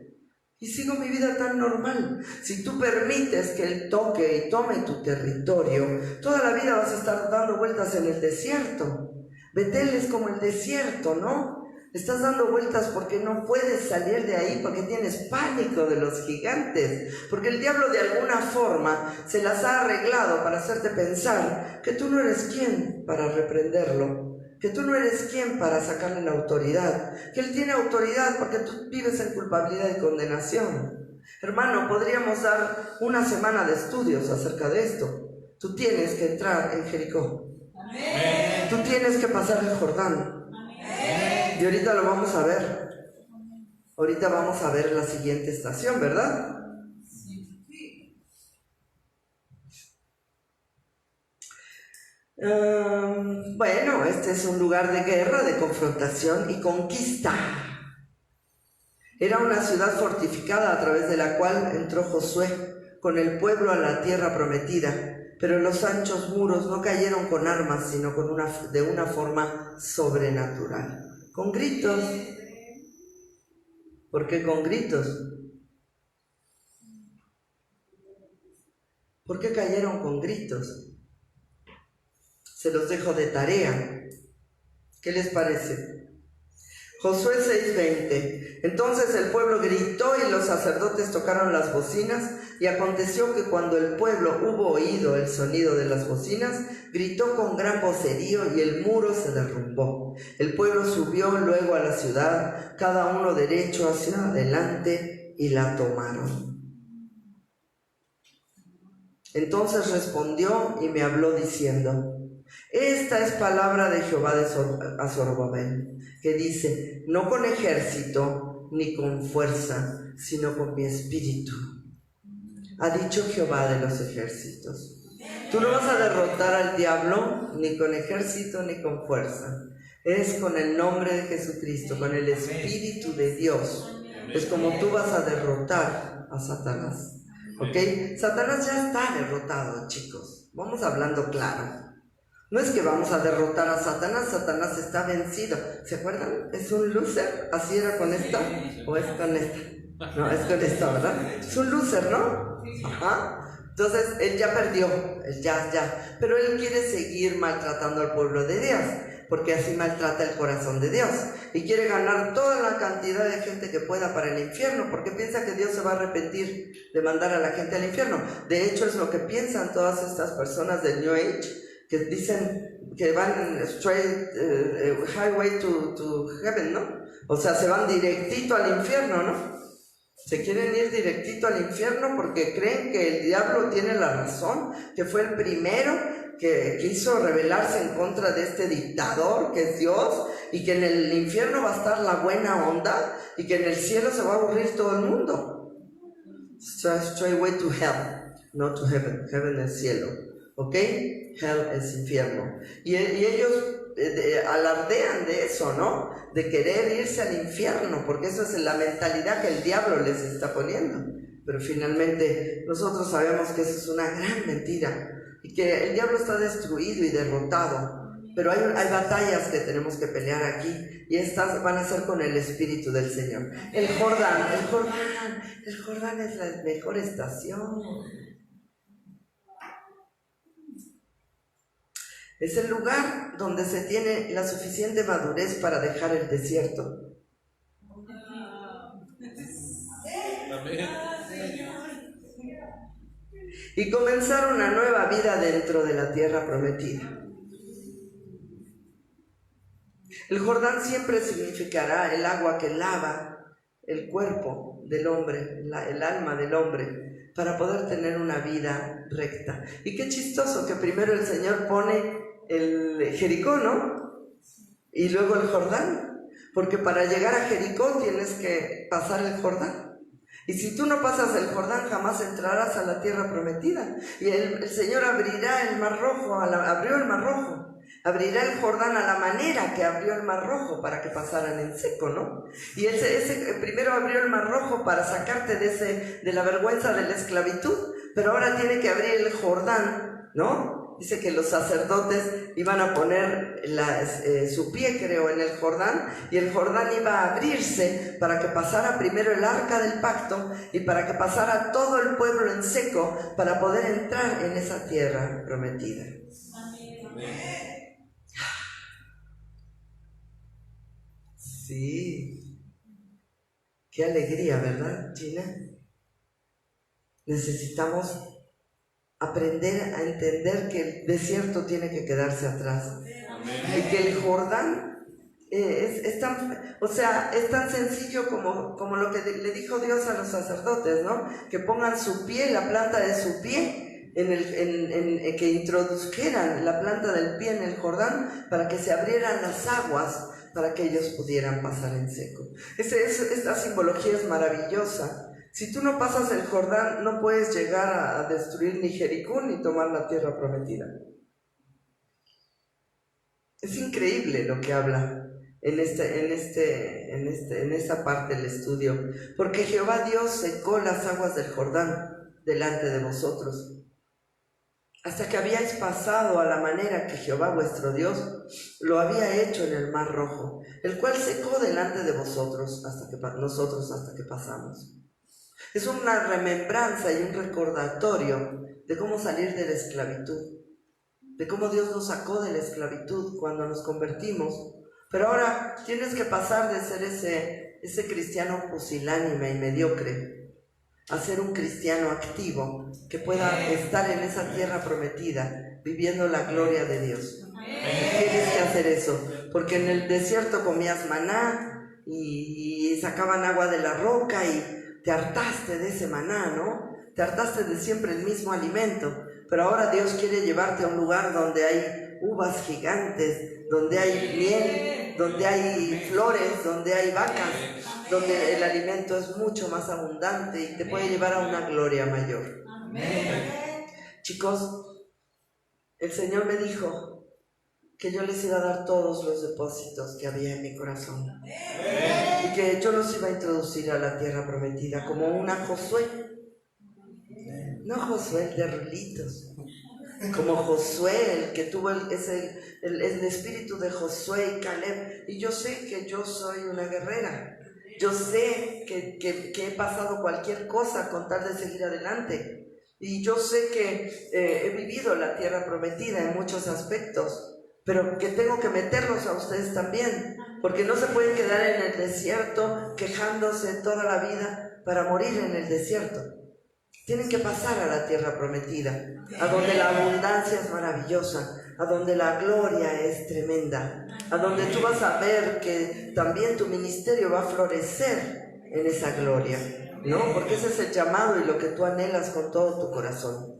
Y sigo mi vida tan normal. Si tú permites que Él toque y tome tu territorio, toda la vida vas a estar dando vueltas en el desierto. Betel es como el desierto, ¿no? Estás dando vueltas porque no puedes salir de ahí, porque tienes pánico de los gigantes, porque el diablo de alguna forma se las ha arreglado para hacerte pensar que tú no eres quien para reprenderlo, que tú no eres quien para sacarle la autoridad, que Él tiene autoridad porque tú vives en culpabilidad y condenación. Hermano, podríamos dar una semana de estudios acerca de esto. Tú tienes que entrar en Jericó. Amén. Tú tienes que pasar el Jordán. Amén. Y ahorita lo vamos a ver. Ahorita vamos a ver la siguiente estación, ¿verdad? Bueno, este es un lugar de guerra, de confrontación y conquista. Era una ciudad fortificada a través de la cual entró Josué con el pueblo a la tierra prometida, pero los anchos muros no cayeron con armas, sino de una forma sobrenatural. Con gritos. ¿Por qué con gritos? ¿Por qué cayeron con gritos? Se los dejo de tarea. ¿Qué les parece? Josué 6:20. Entonces el pueblo gritó y los sacerdotes tocaron las bocinas, y aconteció que cuando el pueblo hubo oído el sonido de las bocinas, gritó con gran vocerío y el muro se derrumbó. El pueblo subió luego a la ciudad, cada uno derecho hacia adelante, y la tomaron. Entonces respondió y me habló diciendo: esta es palabra de Jehová a Zorobabel, que dice: no con ejército ni con fuerza, sino con mi espíritu, ha dicho Jehová de los ejércitos. Tú no vas a derrotar al diablo ni con ejército ni con fuerza. Es con el nombre de Jesucristo, con el Espíritu de Dios. Es como tú vas a derrotar a Satanás. ¿Ok? Satanás ya está derrotado, chicos. Vamos hablando claro. No es que vamos a derrotar a Satanás, Satanás está vencido. ¿Se acuerdan? ¿Es un loser? ¿Así era con esta? ¿O es con esta? No, es con esta, ¿verdad? Es un loser, ¿no? Ajá. Entonces, él ya perdió, él ya. Pero él quiere seguir maltratando al pueblo de Dios, porque así maltrata el corazón de Dios. Y quiere ganar toda la cantidad de gente que pueda para el infierno, porque piensa que Dios se va a arrepentir de mandar a la gente al infierno. De hecho, es lo que piensan todas estas personas del New Age, que dicen que van straight, highway to heaven, ¿no? O sea, se van directito al infierno, ¿no? Se quieren ir directito al infierno porque creen que el diablo tiene la razón, que fue el primero que quiso rebelarse en contra de este dictador que es Dios, y que en el infierno va a estar la buena onda y que en el cielo se va a aburrir todo el mundo. Straight way to hell, not to heaven. Heaven es cielo, ¿ok? Hell es infierno. Y ellos alardean de eso, ¿no? De querer irse al infierno, porque eso es la mentalidad que el diablo les está poniendo. Pero finalmente nosotros sabemos que eso es una gran mentira y que el diablo está destruido y derrotado. Pero hay batallas que tenemos que pelear aquí, y estas van a ser con el Espíritu del Señor. El Jordán es la mejor estación. Es el lugar donde se tiene la suficiente madurez para dejar el desierto. Y comenzar una nueva vida dentro de la tierra prometida. El Jordán siempre significará el agua que lava el cuerpo del hombre, el alma del hombre, para poder tener una vida recta. Y qué chistoso que primero el Señor pone el Jericó, ¿no? Y luego el Jordán, porque para llegar a Jericó tienes que pasar el Jordán. Y si tú no pasas el Jordán, jamás entrarás a la tierra prometida. Y el Señor abrirá el mar rojo, abrió el mar rojo. Abrirá el Jordán a la manera que abrió el mar rojo para que pasaran en seco, ¿no? Y ese primero abrió el mar rojo para sacarte de la vergüenza de la esclavitud, pero ahora tiene que abrir el Jordán, ¿no? Dice que los sacerdotes iban a poner su pie, creo, en el Jordán, y el Jordán iba a abrirse para que pasara primero el arca del pacto y para que pasara todo el pueblo en seco para poder entrar en esa tierra prometida. Amén. Sí, qué alegría, ¿verdad, Gina? Necesitamos aprender a entender que el desierto tiene que quedarse atrás. Amén. Y que el Jordán es tan sencillo como lo que le dijo Dios a los sacerdotes, ¿no? Que pongan su pie, la planta de su pie, que introdujeran la planta del pie en el Jordán para que se abrieran las aguas, para que ellos pudieran pasar en seco. Esta simbología es maravillosa. Si tú no pasas el Jordán, no puedes llegar a destruir ni Jericó ni tomar la tierra prometida. Es increíble lo que habla en esta parte del estudio. Porque Jehová Dios secó las aguas del Jordán delante de vosotros, hasta que habíais pasado a la manera que Jehová vuestro Dios lo había hecho en el mar rojo, el cual secó delante de vosotros hasta que pasamos. Es una remembranza y un recordatorio de cómo salir de la esclavitud, de cómo Dios nos sacó de la esclavitud cuando nos convertimos. Pero ahora tienes que pasar de ser ese cristiano pusilánime y mediocre a ser un cristiano activo que pueda estar en esa tierra prometida viviendo la gloria de Dios. Tienes que hacer eso, porque en el desierto comías maná y sacaban agua de la roca y te hartaste de ese maná, ¿no? Te hartaste de siempre el mismo alimento, pero ahora Dios quiere llevarte a un lugar donde hay uvas gigantes, donde hay miel, donde hay flores, donde hay vacas, donde el alimento es mucho más abundante y te puede llevar a una gloria mayor. Amén. Chicos, el Señor me dijo que yo les iba a dar todos los depósitos que había en mi corazón. Amén. Y que yo los iba a introducir a la tierra prometida como una Josué. No Josué el de rulitos, como Josué, el que tuvo el espíritu de Josué y Caleb. Y yo sé que yo soy una guerrera. Yo sé que he pasado cualquier cosa con tal de seguir adelante. Y yo sé que he vivido la tierra prometida en muchos aspectos, pero que tengo que meterlos a ustedes también, porque no se pueden quedar en el desierto quejándose toda la vida para morir en el desierto. Tienen que pasar a la tierra prometida, a donde la abundancia es maravillosa, a donde la gloria es tremenda, a donde tú vas a ver que también tu ministerio va a florecer en esa gloria, ¿no? Porque ese es el llamado y lo que tú anhelas con todo tu corazón.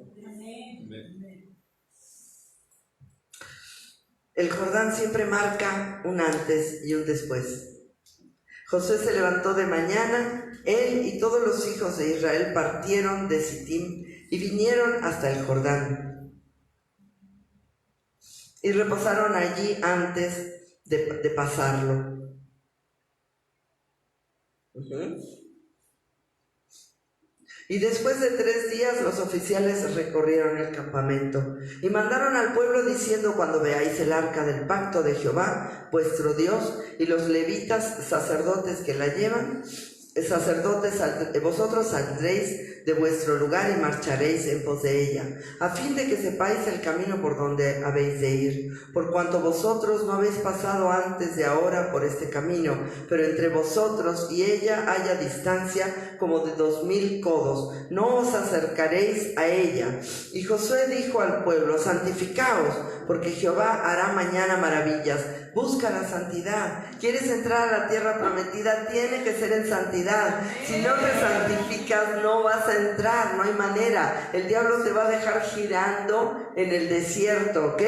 El Jordán siempre marca un antes y un después. Josué se levantó de mañana, él y todos los hijos de Israel partieron de Sittim y vinieron hasta el Jordán. Y reposaron allí antes de pasarlo. Y después de 3 días los oficiales recorrieron el campamento y mandaron al pueblo diciendo: cuando veáis el arca del pacto de Jehová vuestro Dios y los levitas sacerdotes que la llevan, vosotros saldréis de vuestro lugar y marcharéis en pos de ella, a fin de que sepáis el camino por donde habéis de ir, por cuanto vosotros no habéis pasado antes de ahora por este camino, pero entre vosotros y ella haya distancia como de 2000 codos, no os acercaréis a ella. Y Josué dijo al pueblo: santificaos, porque Jehová hará mañana maravillas. Busca la santidad. ¿Quieres entrar a la tierra prometida? Tiene que ser en santidad. Si no te santificas, no vas a entrar, no hay manera. El diablo te va a dejar girando en el desierto, ¿ok?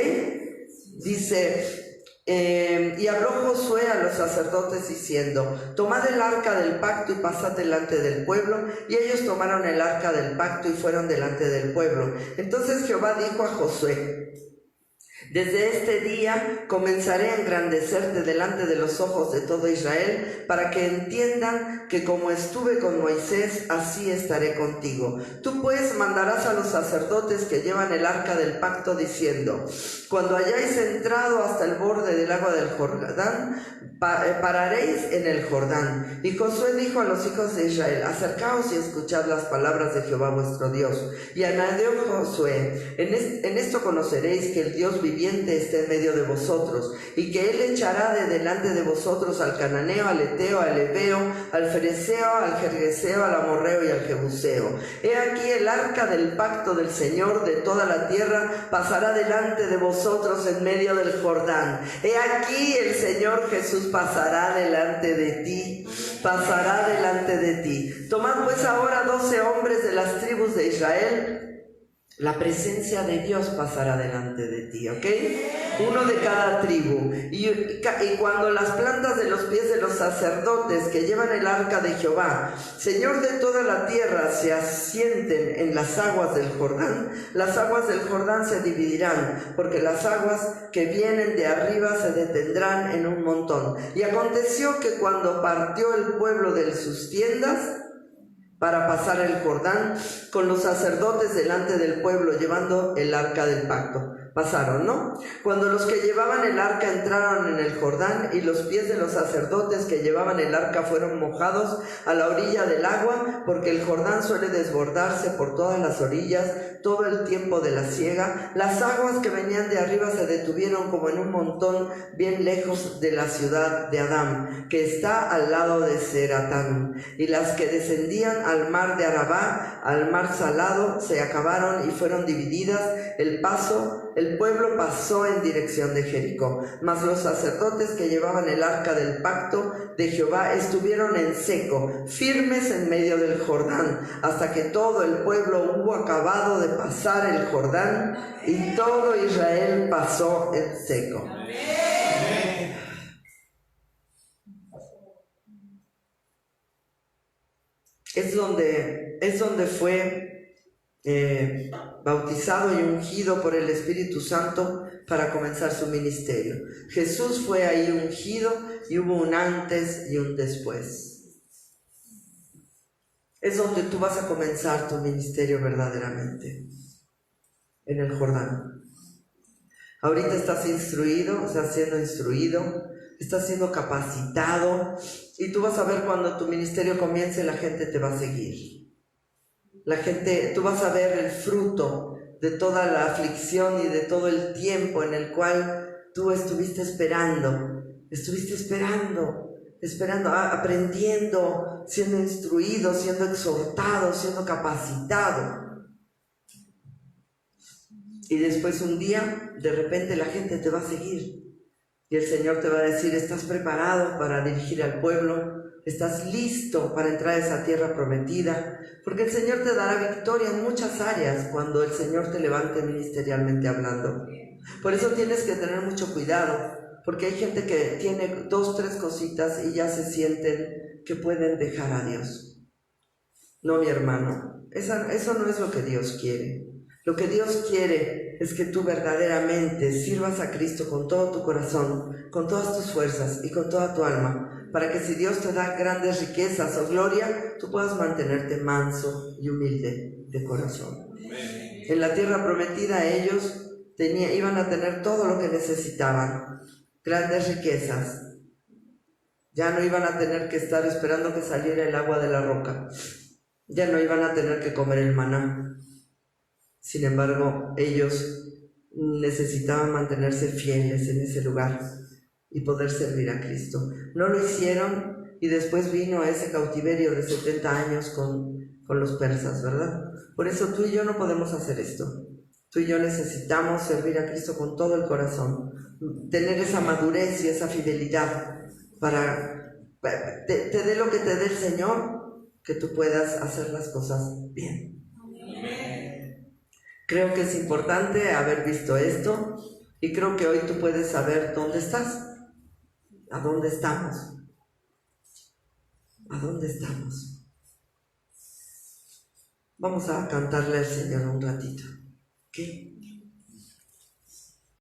Dice: Y habló Josué a los sacerdotes diciendo: tomad el arca del pacto y pasad delante del pueblo. Y ellos tomaron el arca del pacto y fueron delante del pueblo. Entonces Jehová dijo a Josué: desde este día comenzaré a engrandecerte delante de los ojos de todo Israel, para que entiendan que como estuve con Moisés, así estaré contigo. Tú pues mandarás a los sacerdotes que llevan el arca del pacto diciendo: cuando hayáis entrado hasta el borde del agua del Jordán, pararéis en el Jordán. Y Josué dijo a los hijos de Israel: acercaos y escuchad las palabras de Jehová vuestro Dios. Y añadió Josué: en esto conoceréis que el Dios viviente esté en medio de vosotros, y que él echará de delante de vosotros al cananeo, al eteo, al heveo, al fereceo, al jerjeseo, al amorreo y al jebuseo. He aquí el arca del pacto del Señor de toda la tierra pasará delante de vosotros en medio del Jordán. He aquí el Señor Jesús pasará delante de ti, pasará delante de ti. Tomad pues ahora 12 hombres de las tribus de Israel. La presencia de Dios pasará delante de ti, ¿ok? Uno de cada tribu. Y cuando las plantas de los pies de los sacerdotes que llevan el arca de Jehová, Señor de toda la tierra, se asienten en las aguas del Jordán, las aguas del Jordán se dividirán, porque las aguas que vienen de arriba se detendrán en un montón. Y aconteció que cuando partió el pueblo de sus tiendas para pasar el Jordán, con los sacerdotes delante del pueblo llevando el arca del pacto, pasaron, ¿no? Cuando los que llevaban el arca entraron en el Jordán, y los pies de los sacerdotes que llevaban el arca fueron mojados a la orilla del agua, porque el Jordán suele desbordarse por todas las orillas todo el tiempo de la siega, las aguas que venían de arriba se detuvieron como en un montón bien lejos de la ciudad de Adám, que está al lado de Zeratán, y las que descendían al mar de Arabá, al mar salado, se acabaron y fueron divididas. El pueblo pasó en dirección de Jericó, mas los sacerdotes que llevaban el arca del pacto de Jehová estuvieron en seco, firmes en medio del Jordán, hasta que todo el pueblo hubo acabado de pasar el Jordán, y todo Israel pasó en seco. Es donde fue bautizado y ungido por el Espíritu Santo para comenzar su ministerio. Jesús fue ahí ungido, y hubo un antes y un después. Es donde tú vas a comenzar tu ministerio verdaderamente, en el Jordán. Ahorita estás instruido, estás siendo instruido, estás siendo capacitado, y tú vas a ver cuando tu ministerio comience, la gente te va a seguir. Tú vas a ver el fruto de toda la aflicción y de todo el tiempo en el cual tú estuviste esperando, aprendiendo, siendo instruido, siendo exhortado, siendo capacitado. Y después un día, de repente la gente te va a seguir. Y el Señor te va a decir: ¿estás preparado para dirigir al pueblo? ¿Estás listo para entrar a esa tierra prometida? Porque el Señor te dará victoria en muchas áreas cuando el Señor te levante ministerialmente hablando. Por eso tienes que tener mucho cuidado, porque hay gente que tiene 2, 3 cositas y ya se sienten que pueden dejar a Dios. No, mi hermano, eso no es lo que Dios quiere. Lo que Dios quiere es que tú verdaderamente sirvas a Cristo con todo tu corazón, con todas tus fuerzas y con toda tu alma, para que si Dios te da grandes riquezas o gloria, tú puedas mantenerte manso y humilde de corazón. En la tierra prometida ellos iban a tener todo lo que necesitaban, grandes riquezas. Ya no iban a tener que estar esperando que saliera el agua de la roca, ya no iban a tener que comer el maná. Sin embargo, ellos necesitaban mantenerse fieles en ese lugar y poder servir a Cristo. No lo hicieron, y después vino ese cautiverio de 70 años con los persas, ¿verdad? Por eso tú y yo no podemos hacer esto. Tú y yo necesitamos servir a Cristo con todo el corazón, tener esa madurez y esa fidelidad para te dé lo que te dé el Señor, que tú puedas hacer las cosas bien. Creo que es importante haber visto esto, Y creo que hoy tú puedes saber dónde estás, a dónde estamos, a dónde estamos. Vamos a cantarle al Señor un ratito. ¿Qué?